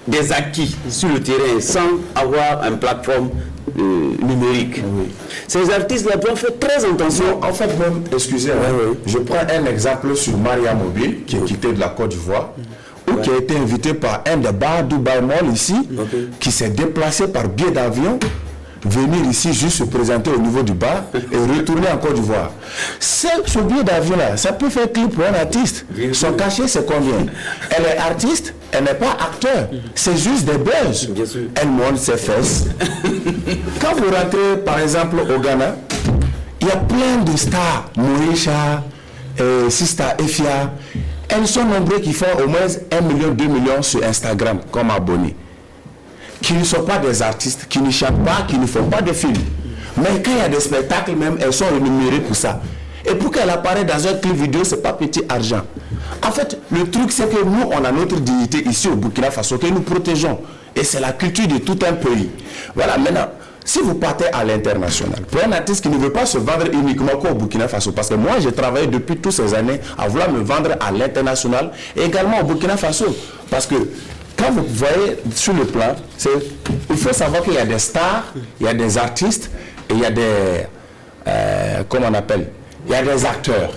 des acquis sur le terrain sans avoir une plateforme numérique. Oui. Ces artistes-là doivent faire très attention. En fait, même, excusez-moi, je prends un exemple sur Maria Mobile, qui est quittée de la Côte d'Ivoire, ou qui a été invité par un des bars Dubai Mall ici, qui s'est déplacé par billet d'avion, venir ici juste se présenter au niveau du bar et retourner en Côte d'Ivoire. Ce billet d'avion-là, ça peut faire clip pour un artiste. Son cachet, c'est combien? Elle est artiste, elle n'est pas acteur. C'est juste des buzz. Elle monte ses fesses. Quand vous rentrez, par exemple, au Ghana, il y a plein de stars. Moïcha, Sista Efia. Elles sont nombreuses qui font au moins 1 million, 2 millions sur Instagram comme abonnés. Qui ne sont pas des artistes, qui ne chantent pas, qui ne font pas de films. Mais quand il y a des spectacles même, elles sont rémunérées pour ça. Et pour qu'elle apparaisse dans un clip vidéo, ce n'est pas petit argent. En fait, le truc, c'est que nous, on a notre dignité ici au Burkina Faso, que nous protégeons. Et c'est la culture de tout un pays. Voilà, maintenant, si vous partez à l'international, pour un artiste qui ne veut pas se vendre uniquement qu'au Burkina Faso, parce que moi, j'ai travaillé depuis toutes ces années à vouloir me vendre à l'international, et également au Burkina Faso. Parce que quand vous voyez sur le plan, il faut savoir qu'il y a des stars, il y a des artistes, et il y a des, comment on appelle, il y a des acteurs.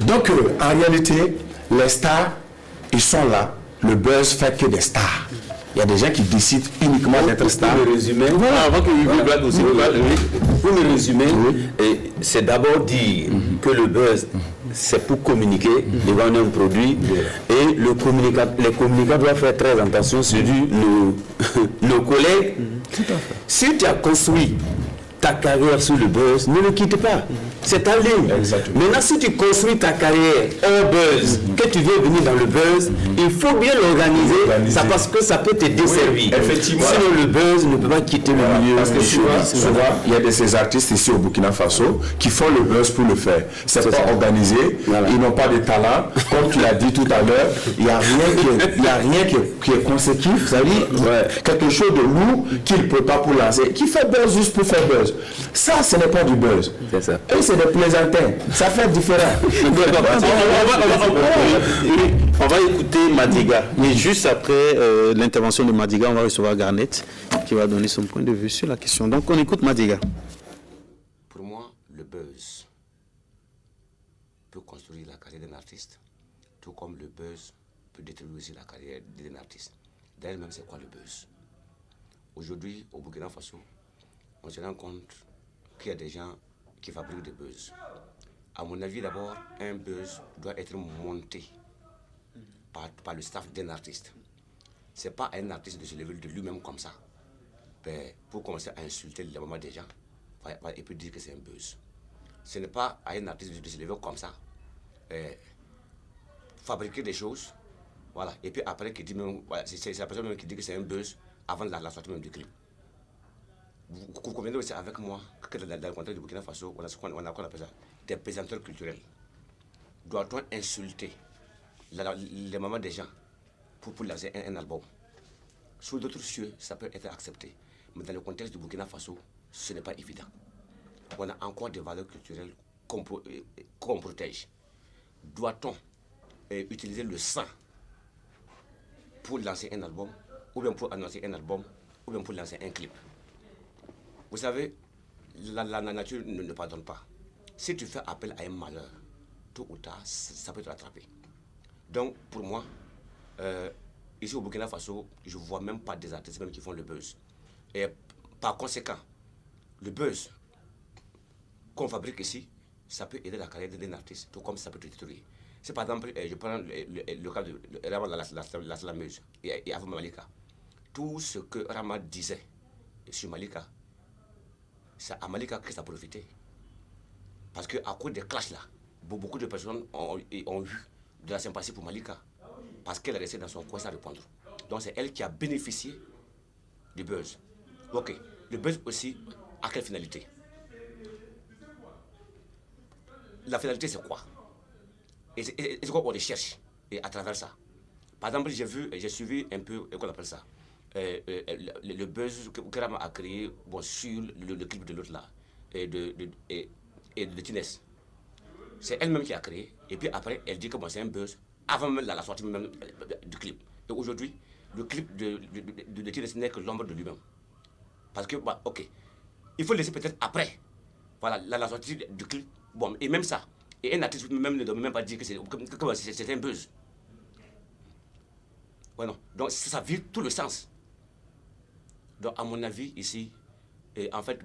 Donc, en réalité, les stars, ils sont là. Le buzz fait que des stars. Il y a des gens qui décident uniquement d'être stars. Pour me résumer, c'est d'abord dire que le buzz, c'est pour communiquer et vendre un produit. Et les communicants doivent faire très attention sur nos collègues. Si tu as construit ta carrière sur le buzz, ne le quitte pas. C'est ta ligne. Exactement. Maintenant, si tu construis ta carrière hors buzz, que tu veux venir dans le buzz, il faut bien l'organiser, ça parce que ça peut te desservir. Effectivement. Sinon, le buzz ne peut pas quitter le milieu. Parce que souvent, il y a de ces artistes ici au Burkina Faso qui font le buzz pour le faire. C'est pas organisé, ils n'ont pas de talent. Comme tu l'as dit tout à l'heure, il n'y a rien qui est consécutif, c'est-à-dire quelque chose de lourd qu'il ne peut pas pour lancer, qui fait buzz juste pour faire buzz. Ça, ce n'est pas du buzz. C'est ça. Et c'est des plaisantins. Ça fait différent. On va écouter Madiga. Et juste après l'intervention de Madiga, on va recevoir Garnet qui va donner son point de vue sur la question. Donc on écoute Madiga. Pour moi, le buzz peut construire la carrière d'un artiste, tout comme le buzz peut détruire aussi la carrière d'un artiste. D'ailleurs, même c'est quoi le buzz? Aujourd'hui, au Burkina Faso, on se rend compte qu'il y a des gens qui fabriquent des buzz. À mon avis, d'abord, un buzz doit être monté par le staff d'un artiste. Ce n'est pas à un artiste de se lever de lui-même comme ça, pour commencer à insulter les mamans des gens et puis dire que c'est un buzz. Ce n'est pas à un artiste de se lever comme ça, fabriquer des choses, voilà, et puis après, c'est la personne même qui dit que c'est un buzz avant la sortie même du clip. Vous conviendrez aussi avec moi que dans le contexte du Burkina Faso, on a ce qu'on appelle ça des présenteurs culturels. Doit-on insulter les mamans des gens pour lancer un album? Sous d'autres cieux, ça peut être accepté. Mais dans le contexte du Burkina Faso, ce n'est pas évident. On a encore des valeurs culturelles qu'on protège. Doit-on utiliser le sang pour lancer un album, ou bien pour annoncer un album, ou bien pour lancer un clip? Vous savez, la nature ne pardonne pas. Si tu fais appel à un malheur, tôt ou tard, ça peut te rattraper. Donc, pour moi, ici au Burkina Faso, je ne vois même pas des artistes même qui font le buzz. Et par conséquent, le buzz qu'on fabrique ici, ça peut aider la carrière d'un artiste, tout comme ça peut te détruire. C'est par exemple, je prends le cas de la slameuse et Ava Malika. Tout ce que Rama disait sur Malika, c'est à Malika que ça a profité. Parce qu'à cause des clashs là, beaucoup de personnes ont eu de la sympathie pour Malika. Parce qu'elle est restée dans son coin sans répondre. Donc c'est elle qui a bénéficié du buzz. Ok, le buzz aussi, à quelle finalité? la finalité, c'est quoi? Et c'est quoi qu'on recherche et à travers ça? Par exemple, j'ai suivi un peu, qu'on appelle ça, le buzz que Kram a créé sur le clip de l'autre là, et de Tinès. C'est elle-même qui a créé, et puis après, elle dit que c'est un buzz avant même la sortie même du clip. Et aujourd'hui, le clip de Tinès n'est que l'ombre de lui-même. Parce que, ok, il faut laisser peut-être après, voilà, la sortie du clip, et même ça. Et un artiste même ne doit même pas dire que c'est un buzz. Ouais, non. Donc ça vire tout le sens. Donc à mon avis ici, en fait,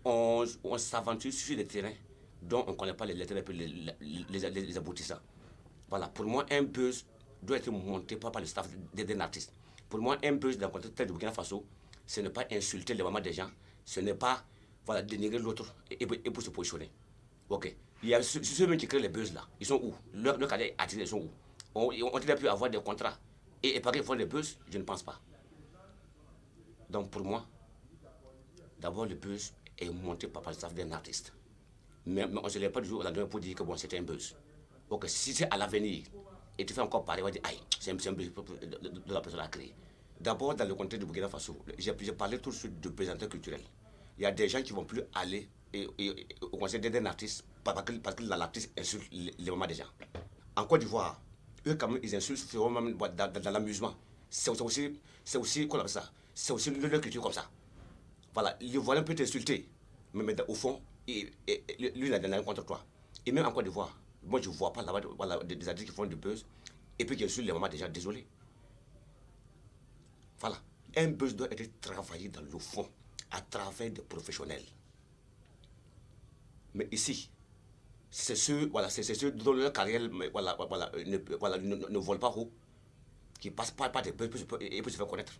on s'aventure sur des terrains dont on ne connaît pas les lettres et les aboutissants. Voilà, pour moi un buzz doit être monté par le staff d'un artiste. Pour moi un buzz dans le contexte de Burkina Faso, ce n'est pas insulter les mamans des gens, ce n'est pas dénigrer l'autre et pour se positionner. Ok. Il y a ceux qui créent les buzz là, ils sont où? Leur carrière artistique, ils sont où? On pu avoir des contrats et par qu'ils font des buzz, je ne pense pas. Donc pour moi, d'abord le buzz est monté par le staff d'un artiste. Mais on ne se lève pas du jour au lendemain pour dire que c'était un buzz. Ok, si c'est à l'avenir et tu fais encore pareil, on va dire aïe, c'est un buzz de la personne à créer. D'abord dans le contexte de Burkina Faso, j'ai parlé tout de suite de présentateur culturel. Il y a des gens qui ne vont plus aller au conseil d'un artiste parce que l'artiste insulte les mamans des gens. En Côte d'Ivoire, eux quand même ils insultent même dans l'amusement. C'est aussi quoi ça? C'est aussi leur culture comme ça. Voilà, le voilà peut t'insulter, mais au fond, lui il a rien contre toi. Et même en Côte d'Ivoire, moi je ne vois pas là-bas des artistes qui font du buzz et puis qui insultent les mamans des gens, désolé. Voilà, un buzz doit être travaillé dans le fond, à travers des professionnels. Mais ici, c'est ceux dont leur carrière ne vole pas haut, qui passent pas des buzz et pour se faire connaître.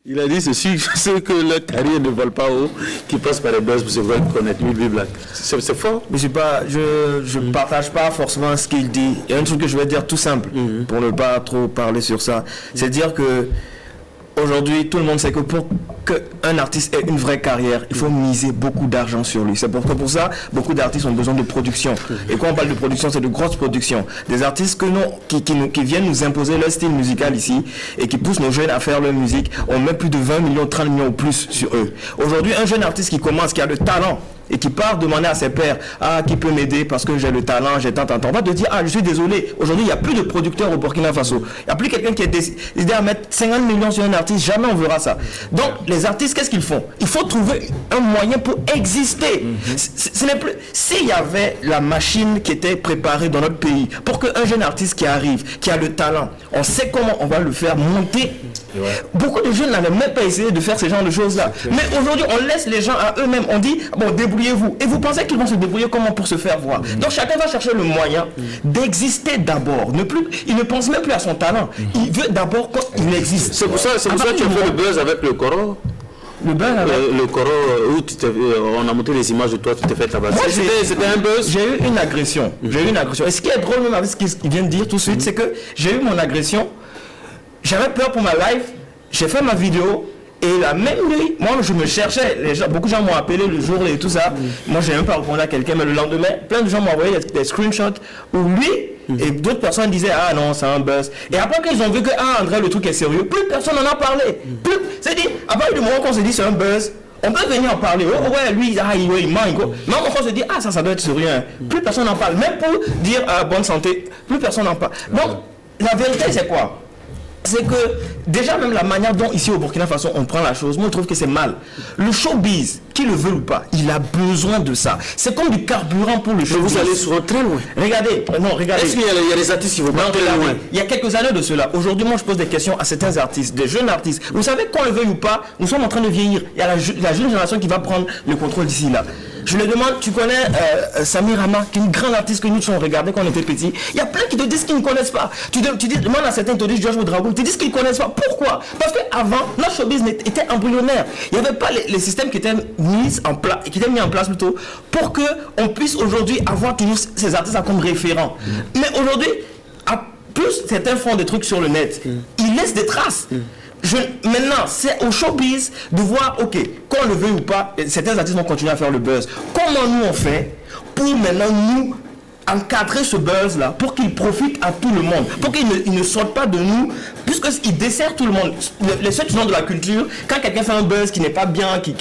Il a dit ceux que leur carrière ne vole pas haut, qui passent par les buzz pour se faire connaître. C'est fort. Mais je ne partage pas forcément ce qu'il dit. Il y a un truc que je vais dire tout simple, pour ne pas trop parler sur ça. C'est dire que aujourd'hui, tout le monde sait que pour qu'un artiste ait une vraie carrière, il faut miser beaucoup d'argent sur lui. C'est pour ça, beaucoup d'artistes ont besoin de production. Et quand on parle de production, c'est de grosses productions. Des artistes qui viennent nous imposer leur style musical ici et qui poussent nos jeunes à faire leur musique. On met plus de 20 millions, 30 millions ou plus sur eux. Aujourd'hui, un jeune artiste qui commence, qui a le talent, et qui part demander à ses pairs, qui peut m'aider parce que j'ai le talent, j'ai tant. On va te dire, je suis désolé, aujourd'hui il n'y a plus de producteurs au Burkina Faso. Il n'y a plus quelqu'un qui est décidé à mettre 50 millions sur un artiste, jamais on verra ça. Donc les artistes, qu'est-ce qu'ils font? Il faut trouver un moyen pour exister. Ce n'est plus... S'il y avait la machine qui était préparée dans notre pays pour qu'un jeune artiste qui arrive, qui a le talent, on sait comment on va le faire monter. Beaucoup de jeunes n'avaient même pas essayé de faire ce genre de choses-là. Mais aujourd'hui, on laisse les gens à eux-mêmes. On dit, débrouillez-vous. Et vous pensez qu'ils vont se débrouiller comment pour se faire voir? Donc chacun va chercher le moyen d'exister d'abord. Il ne pense même plus à son talent. Il veut d'abord qu'il existe. C'est pour ça que tu as fait le buzz avec le Coro. Le Coro, où on a monté les images de toi, tu t'es fait tabasser. C'était un buzz. J'ai eu une agression. Et ce qui est drôle même avec ce qu'il vient de dire tout de suite, c'est que j'ai eu mon agression. J'avais peur pour ma life, j'ai fait ma vidéo et la même nuit, moi je me cherchais, beaucoup de gens m'ont appelé le jour et tout ça. Moi j'ai même pas répondu à quelqu'un, mais le lendemain, plein de gens m'ont envoyé des screenshots où lui et d'autres personnes disaient ah non c'est un buzz. Et après qu'ils ont vu que André le truc est sérieux, plus personne n'en a parlé. C'est dit, à partir du moment qu'on se dit c'est un buzz, on peut venir en parler. Oh ouais, lui, il manque. Mais on se dit, ça doit être sérieux. Plus personne n'en parle. Même pour dire bonne santé, plus personne n'en parle. Donc la vérité c'est quoi? C'est que déjà même la manière dont ici au Burkina Faso on prend la chose, moi je trouve que c'est mal. Le showbiz, qu'il le veut ou pas, il a besoin de ça. C'est comme du carburant pour le showbiz. Vous allez souvent très loin. Regardez. Est-ce qu'il y a des artistes qui vont pas très loin? Il y a quelques années de cela. Aujourd'hui, moi je pose des questions à certains artistes, des jeunes artistes. Vous savez qu'on le veuille ou pas, nous sommes en train de vieillir. Il y a la jeune génération qui va prendre le contrôle d'ici là. Je le demande, tu connais Samir Hama, qui est une grande artiste que nous sommes regardés quand on était petits. Il y a plein qui te disent qu'ils ne connaissent pas. Tu demandes à certains, te disent Joshua Dragon, ils te disent qu'ils ne connaissent pas. Pourquoi? Parce qu'avant, notre showbiz était embryonnaire. Il n'y avait pas les systèmes qui étaient mis en place plutôt pour qu'on puisse aujourd'hui avoir toujours ces artistes comme référents. Mais aujourd'hui, plus certains font des trucs sur le net, ils laissent des traces. Maintenant, c'est au showbiz de voir, ok, qu'on le veut ou pas, certains artistes vont continuer à faire le buzz. Comment nous on fait pour maintenant nous encadrer ce buzz-là pour qu'il profite à tout le monde, pour qu'il ne sorte pas de nous, puisqu'il dessert tout le monde. Les seuls gens de la culture, quand quelqu'un fait un buzz qui n'est pas bien, qui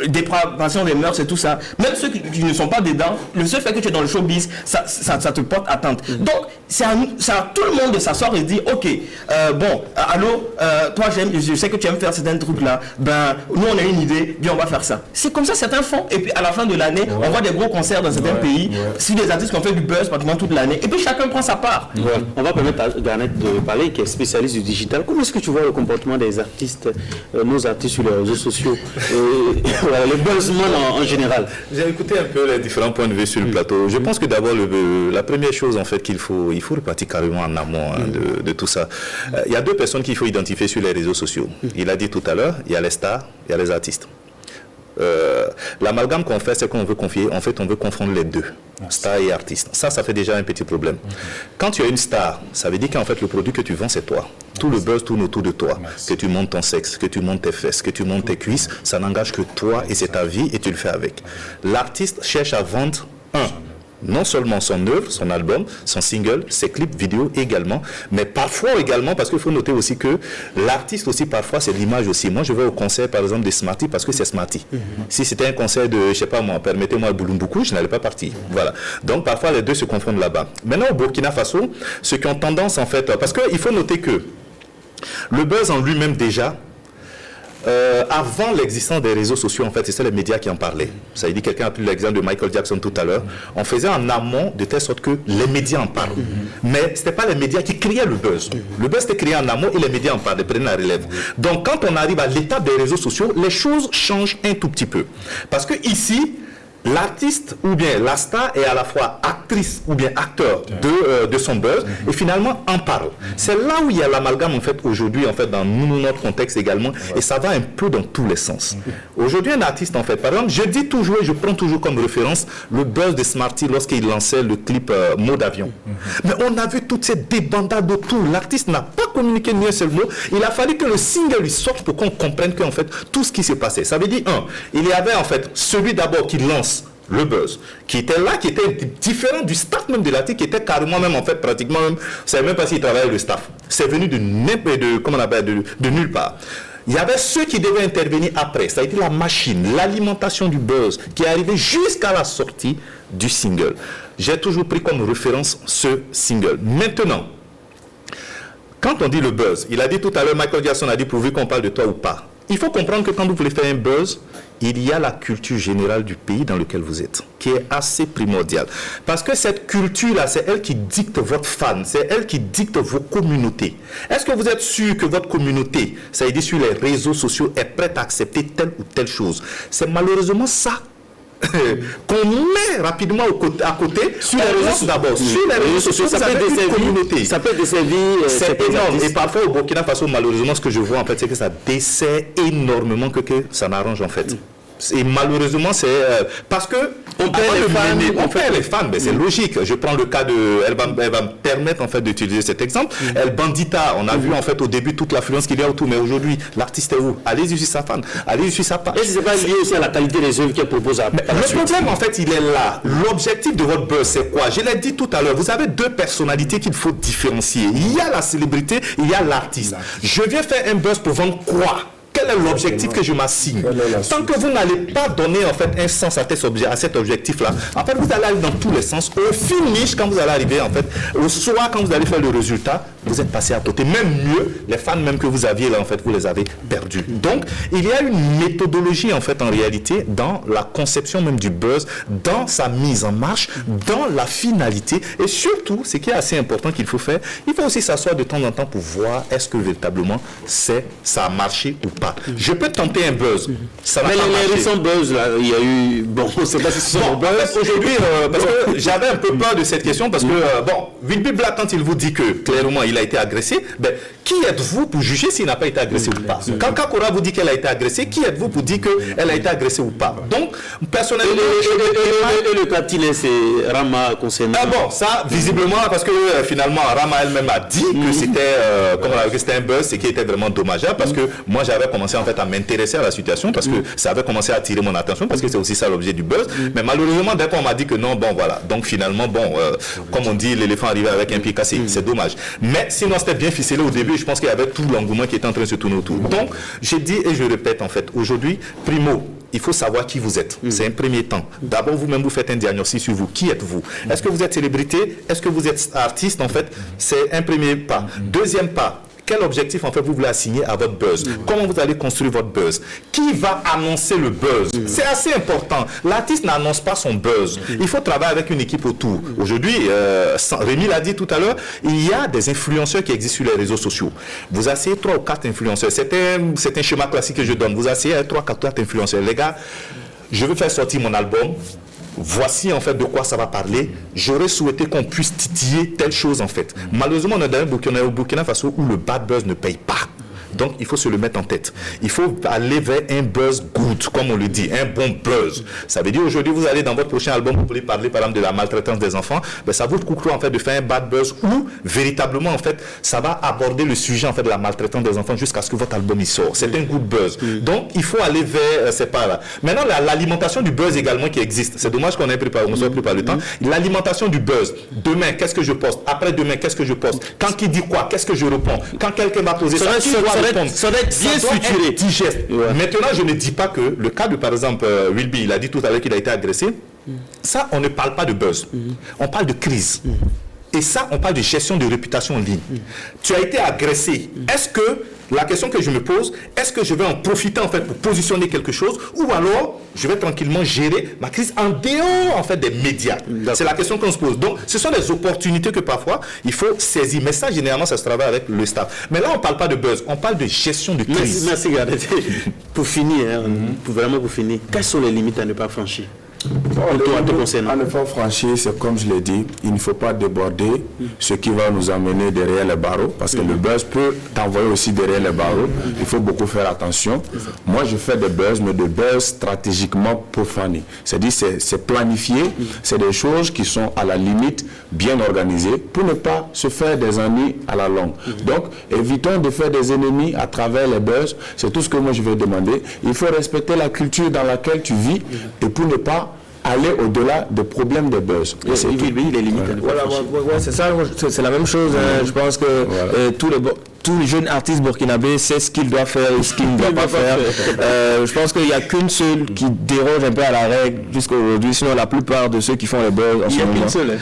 dépravation des mœurs et tout ça, même ceux qui ne sont pas dedans, le seul fait que tu es dans le showbiz, ça te porte atteinte. Donc, c'est à tout le monde de s'asseoir et de dire, ok, allô, toi je sais que tu aimes faire certains trucs-là, ben, nous on a une idée, bien on va faire ça. C'est comme ça certains font, et puis à la fin de l'année, on voit des gros concerts dans certains pays, si des artistes qui ont fait du buzz pratiquement toute l'année, et puis chacun prend sa part. On va permettre à Garnet de parler, qui est spécialiste du digital. Comment est-ce que tu vois le comportement des artistes, nos artistes sur les réseaux sociaux, les buzzmen en général? J'ai écouté un peu les différents points de vue sur le plateau. Je pense que d'abord, la première chose en fait il faut repartir carrément en amont de tout ça. Il y a deux personnes qu'il faut identifier sur les réseaux sociaux. Il a dit tout à l'heure, il y a les stars, il y a les artistes. L'amalgame qu'on fait, c'est qu'on veut confier, en fait on veut confondre les deux, star et artiste. Ça fait déjà un petit problème. Quand tu as une star, ça veut dire qu'en fait le produit que tu vends c'est toi. Tout le buzz tourne autour de toi. Que tu montes ton sexe, que tu montes tes fesses, que tu montes tes cuisses, ça n'engage que toi et c'est ta vie et tu le fais avec. L'artiste cherche à vendre non seulement son œuvre, son album, son single, ses clips vidéo également, mais parfois également, parce qu'il faut noter aussi que l'artiste aussi, parfois, c'est l'image aussi. Moi, je vais au concert, par exemple, des Smarty, parce que c'est Smarty. Si c'était un concert de, je sais pas moi, permettez-moi, Bouloumboukou, je n'allais pas partir. Voilà. Donc, parfois, les deux se confondent là-bas. Maintenant, au Burkina Faso, ceux qui ont tendance, en fait, parce qu'il faut noter que le buzz en lui-même, déjà, avant l'existence des réseaux sociaux, en fait, c'est les médias qui en parlaient. Ça veut dire, quelqu'un a pris l'exemple de Michael Jackson tout à l'heure. On faisait en amont de telle sorte que les médias en parlent. Mais ce n'était pas les médias qui créaient le buzz. Le buzz était créé en amont et les médias en parlent, prennent la relève. Donc, quand on arrive à l'étape des réseaux sociaux, les choses changent un tout petit peu. Parce que ici, l'artiste ou bien la star est à la fois actrice ou bien acteur de son buzz et finalement en parle. C'est là où il y a l'amalgame en fait aujourd'hui en fait dans notre contexte également et ça va un peu dans tous les sens. Aujourd'hui un artiste en fait, par exemple je dis toujours et je prends toujours comme référence le buzz de Smarty lorsqu'il lançait le clip Mot d'avion. Mais on a vu toutes ces débandades autour. L'artiste n'a pas communiqué ni un seul mot. Il a fallu que le single lui sorte pour qu'on comprenne qu'en fait tout ce qui s'est passé. Ça veut dire il y avait en fait celui d'abord qui lance le buzz, qui était là, qui était différent du staff même de l'artiste, qui était carrément même en fait pratiquement même, je ne savais même pas s'il travaillait le staff. C'est venu de nulle part. Il y avait ceux qui devaient intervenir après, ça a été la machine, l'alimentation du buzz, qui est arrivée jusqu'à la sortie du single. J'ai toujours pris comme référence ce single. Maintenant, quand on dit le buzz, il a dit tout à l'heure, Michael Jackson a dit pourvu qu'on parle de toi ou pas. Il faut comprendre que quand vous voulez faire un buzz, il y a la culture générale du pays dans lequel vous êtes, qui est assez primordiale. Parce que cette culture-là, c'est elle qui dicte votre fan, c'est elle qui dicte vos communautés. Est-ce que vous êtes sûr que votre communauté, ça veut dire sur les réseaux sociaux, est prête à accepter telle ou telle chose? C'est malheureusement ça qu'on met rapidement à côté sur les réseaux sociaux d'abord. Sur les réseaux sociaux, ça peut desservir. Ça peut desservir. C'est énorme. Et parfois au Burkina Faso, malheureusement, ce que je vois en fait, c'est que ça dessert énormément que ça n'arrange en fait. Et malheureusement, c'est parce que on perd les fans, mais c'est logique. Je prends le cas de, elle va me permettre en fait d'utiliser cet exemple. El Bandita, on a vu en fait au début toute l'affluence qu'il y a autour, mais aujourd'hui l'artiste est où? Allez-y sur sa fan, allez-y sur sa page. Et c'est pas lié aussi à la qualité des œuvres qu'elle propose à le problème en fait, il est là. L'objectif de votre buzz, c'est quoi? Je l'ai dit tout à l'heure. Vous avez deux personnalités qu'il faut différencier. Il y a la célébrité, il y a l'artiste. Je viens faire un buzz pour vendre quoi? Quel est l'objectif que je m'assigne? Tant que vous n'allez pas donner en fait un sens à cet objectif-là, en fait vous allez aller dans tous les sens. Au finish, quand vous allez arriver en fait, au soir quand vous allez faire le résultat, vous êtes passé à côté. Même mieux, les fans même que vous aviez là en fait, vous les avez perdus. Donc il y a une méthodologie en fait en réalité dans la conception même du buzz, dans sa mise en marche, dans la finalité et surtout, ce qui est assez important qu'il faut faire, il faut aussi s'asseoir de temps en temps pour voir est-ce que véritablement ça a marché ou pas. Je peux tenter un buzz. Ça mais les récents buzz, là, il y a eu... Bon, je ne sais pas si c'est un buzz. Aujourd'hui, parce que j'avais un peu peur de cette question, parce que, bon, Wilby Black, quand il vous dit que, clairement, il qu'il a été agressé, ben, qui êtes-vous pour juger s'il n'a pas été agressé ou pas? Quand Kakora vous dit qu'elle a été agressée, qui êtes-vous pour dire qu'elle a été agressée ou pas? Donc, personnellement... Et le Katile, c'est Rama concernant... Ah bon, ça, visiblement, parce que finalement, Rama elle-même a dit que c'était un buzz, et qui était vraiment dommageable, parce que moi, j'avais commencé en fait à m'intéresser à la situation, parce que ça avait commencé à attirer mon attention, parce que c'est aussi ça l'objet du buzz. Mais malheureusement, dès qu'on m'a dit que non, bon, voilà. Donc finalement, bon, comme on dit, l'éléphant arrivait avec un pied cassé. C'est dommage. Mais sinon, c'était bien ficelé au début. Je pense qu'il y avait tout l'engouement qui était en train de se tourner autour. Donc, j'ai dit et je répète, en fait, aujourd'hui, primo, il faut savoir qui vous êtes. C'est un premier temps. D'abord, vous-même, vous faites un diagnostic sur vous. Qui êtes-vous? Est-ce que vous êtes célébrité? Est-ce que vous êtes artiste? En fait, c'est un premier pas. Deuxième pas, quel objectif en fait vous voulez assigner à votre buzz? Comment vous allez construire votre buzz? Qui va annoncer le buzz? C'est assez important. L'artiste n'annonce pas son buzz. Il faut travailler avec une équipe autour. Aujourd'hui, Rémi l'a dit tout à l'heure, il y a des influenceurs qui existent sur les réseaux sociaux. Vous asseyez 3 ou 4 influenceurs. C'est un schéma classique que je donne. Vous asseyez 3 ou 4 influenceurs. Les gars, je veux faire sortir mon album. Voici en fait de quoi ça va parler. J'aurais souhaité qu'on puisse titiller telle chose en fait. Malheureusement, on est dans au Burkina Faso où le bad buzz ne paye pas. Donc, il faut se le mettre en tête. Il faut aller vers un buzz good, comme on le dit, un bon buzz. Ça veut dire aujourd'hui, vous allez dans votre prochain album, vous voulez parler par exemple de la maltraitance des enfants, ben, ça vous coûte en fait de faire un bad buzz où véritablement en fait, ça va aborder le sujet en fait de la maltraitance des enfants jusqu'à ce que votre album il sort. C'est un good buzz. Donc, il faut aller vers ces pas-là. Maintenant, l'alimentation du buzz également qui existe. C'est dommage qu'on ait pris on soit pris par le temps. L'alimentation du buzz. Demain, qu'est-ce que je poste? Après-demain, qu'est-ce que je poste? Quand qui dit quoi? Qu'est-ce que je réponds? Quand quelqu'un va poser ça, ça doit être bien structuré, digeste. Ouais. Maintenant, je ne dis pas que le cas de, par exemple, Wilby, il a dit tout à l'heure qu'il a été agressé. Ça, on ne parle pas de buzz. On parle de crise. Et ça, on parle de gestion de réputation en ligne. Tu as été agressé. Est-ce que, la question que je me pose, est-ce que je vais en profiter en fait pour positionner quelque chose ou alors je vais tranquillement gérer ma crise en dehors en fait des médias? C'est la question qu'on se pose. Donc, ce sont des opportunités que parfois il faut saisir. Mais ça, généralement, ça se travaille avec le staff. Mais là, on ne parle pas de buzz, on parle de gestion de crise. Merci, Gareth. Pour finir, vraiment pour finir, quelles sont les limites à ne pas franchir? À ne pas franchir, c'est comme je l'ai dit, il ne faut pas déborder ce qui va nous amener derrière les barreaux, parce que le buzz peut t'envoyer aussi derrière les barreaux. Il faut beaucoup faire attention. Moi, je fais des buzz, mais des buzz stratégiquement profanés. C'est-à-dire, c'est planifié, c'est des choses qui sont à la limite bien organisées pour ne pas se faire des ennuis à la longue. Donc, évitons de faire des ennemis à travers les buzz. C'est tout ce que moi je vais demander. Il faut respecter la culture dans laquelle tu vis et pour ne pas aller au-delà des problèmes de buzz. C'est les limites. Voilà, c'est ça, c'est la même chose. Je pense que tous les jeunes artistes burkinabés savent ce qu'ils doivent faire et ce qu'ils ne doivent pas faire. Je pense qu'il n'y a qu'une seule qui déroge un peu à la règle jusqu'à aujourd'hui. Sinon, la plupart de ceux qui font les buzz en ce moment... Il n'y a qu'une seule.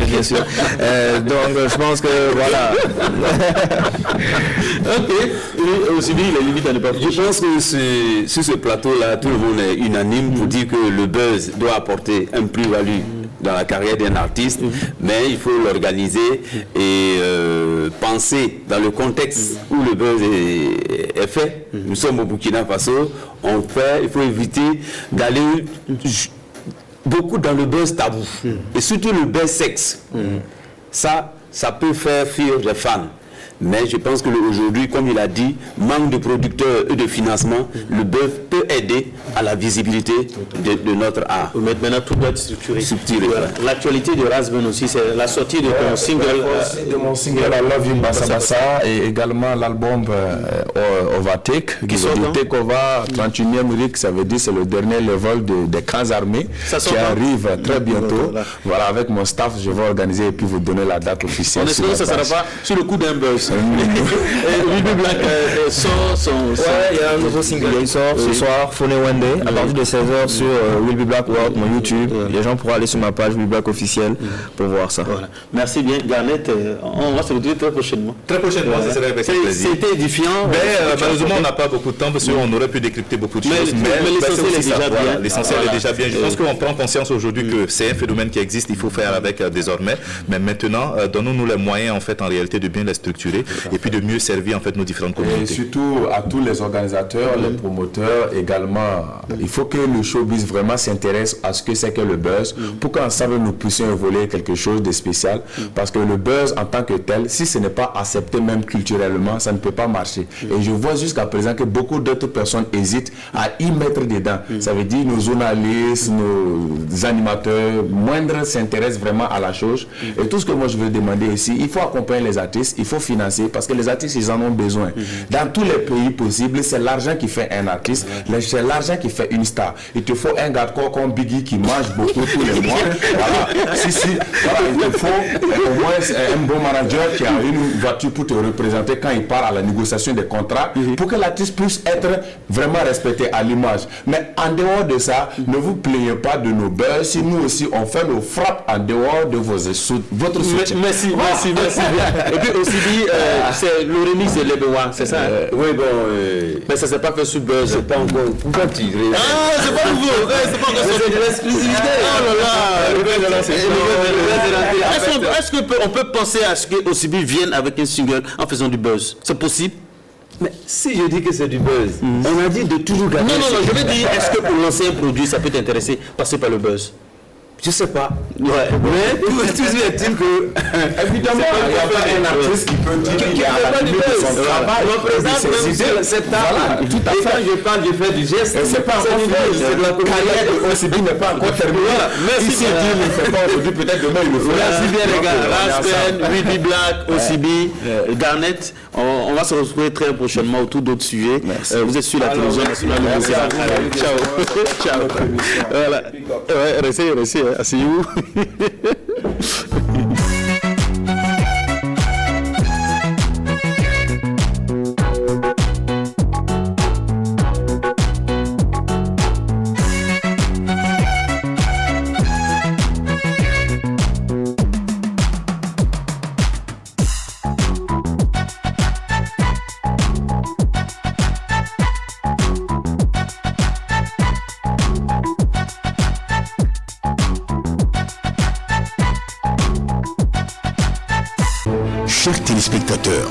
Bien sûr. Donc, je pense que, voilà. Ok. Aussi bien, les limites à ne pas franchir. Je pense que sur ce plateau-là, tout le monde est unanime pour dire que le buzz doit apporter un plus-value dans la carrière d'un artiste, mais il faut l'organiser et penser dans le contexte où le buzz est fait. Nous sommes au Burkina Faso, il faut éviter d'aller beaucoup dans le buzz tabou, et surtout le buzz sexe. Ça peut faire fuir les fans. Mais je pense qu'aujourd'hui, comme il a dit, manque de producteurs et de financement, le buzz peut aider à la visibilité de notre art. Mais maintenant, tout doit être structuré. Voilà. L'actualité de Razben aussi, c'est la sortie de ton single. De mon single I Love You Bassa Bassa et également l'album Overtake, qui veut dire Take Over, 31e lyrique, ça veut dire c'est le dernier level des grands armées qui arrive très bientôt. Voilà, avec mon staff, je vais organiser et puis vous donner la date officielle. On espère que ça ne sera pas sur le coup d'un buzz. Wilby Black sort son... il y a un nouveau single qui sort ce soir, Phone One Day, à partir de 16h sur Wilby Black World, mon YouTube. Les gens pourront aller sur ma page Wilby Black officielle pour voir ça. Voilà. Merci bien, Garnet. On va se retrouver très prochainement. Très prochainement, ça serait avec plaisir. C'était édifiant. Mais malheureusement, on n'a pas beaucoup de temps parce qu'on aurait pu décrypter beaucoup de choses. Mais l'essentiel est déjà bien. L'essentiel est déjà bien. Je pense qu'on prend conscience aujourd'hui que c'est un phénomène qui existe, il faut faire avec désormais. Mais maintenant, donnons-nous les moyens en fait en réalité de bien les structurer circuler et puis de mieux servir en fait nos différentes Et communautés. surtout à tous les organisateurs, les promoteurs également, il faut que le showbiz vraiment s'intéresse à ce que c'est que le buzz pour qu'ensemble nous puissions évoluer quelque chose de spécial parce que le buzz en tant que tel, si ce n'est pas accepté même culturellement, ça ne peut pas marcher. Et je vois jusqu'à présent que beaucoup d'autres personnes hésitent à y mettre dedans. Ça veut dire nos journalistes, nos animateurs, moindres s'intéressent vraiment à la chose. Et tout ce que moi je veux demander ici, il faut accompagner les artistes, il faut financer parce que les artistes ils en ont besoin. Dans tous les pays possibles, c'est l'argent qui fait un artiste, c'est l'argent qui fait une star. Il te faut un gars comme Biggie qui mange beaucoup tous les mois. Voilà. Voilà, il te faut au moins un bon manager qui a une voiture pour te représenter quand il part à la négociation des contrats pour que l'artiste puisse être vraiment respecté à l'image. Mais en dehors de ça, ne vous plaignez pas de nos buzz. Si nous aussi on fait nos frappes en dehors de votre soutien. Merci. Et puis aussi dit, c'est le remix de Lebewa, c'est ça? Oui, bon. Mais ça s'est pas fait sur buzz. C'est pas encore. Pourquoi tu Ah, c'est pas nouveau. C'est pas encore c'est de l'exclusivité. Oh là là. Est-ce qu'on peut penser à ce que Osibi vienne avec un single en faisant du buzz? C'est possible? Mais si je dis que c'est du buzz, on a dit de toujours garder. Non, je veux dire, est-ce que pour lancer un produit, ça peut t'intéresser, passer par le buzz? Je sais pas. Ouais. Mais toujours est-il que Évidemment, il n'y a pas un artiste qui peut dire qu'il a la limite de son travail. C'est talent. Tout à Et fait. quand je parle, je fais du geste. C'est pas encore fini. C'est de la carrière de OCB n'est pas encore terminée. Merci. Si Dieu ne le fait pas aujourd'hui, peut-être demain il le fera. Merci bien les gars. Raspen, Ruby Black, OCB, Garnet. On va se retrouver très prochainement autour d'autres sujets. Vous êtes sur la télévision nationale. Ciao. Voilà. Restez, asseyez-vous. Chers téléspectateurs,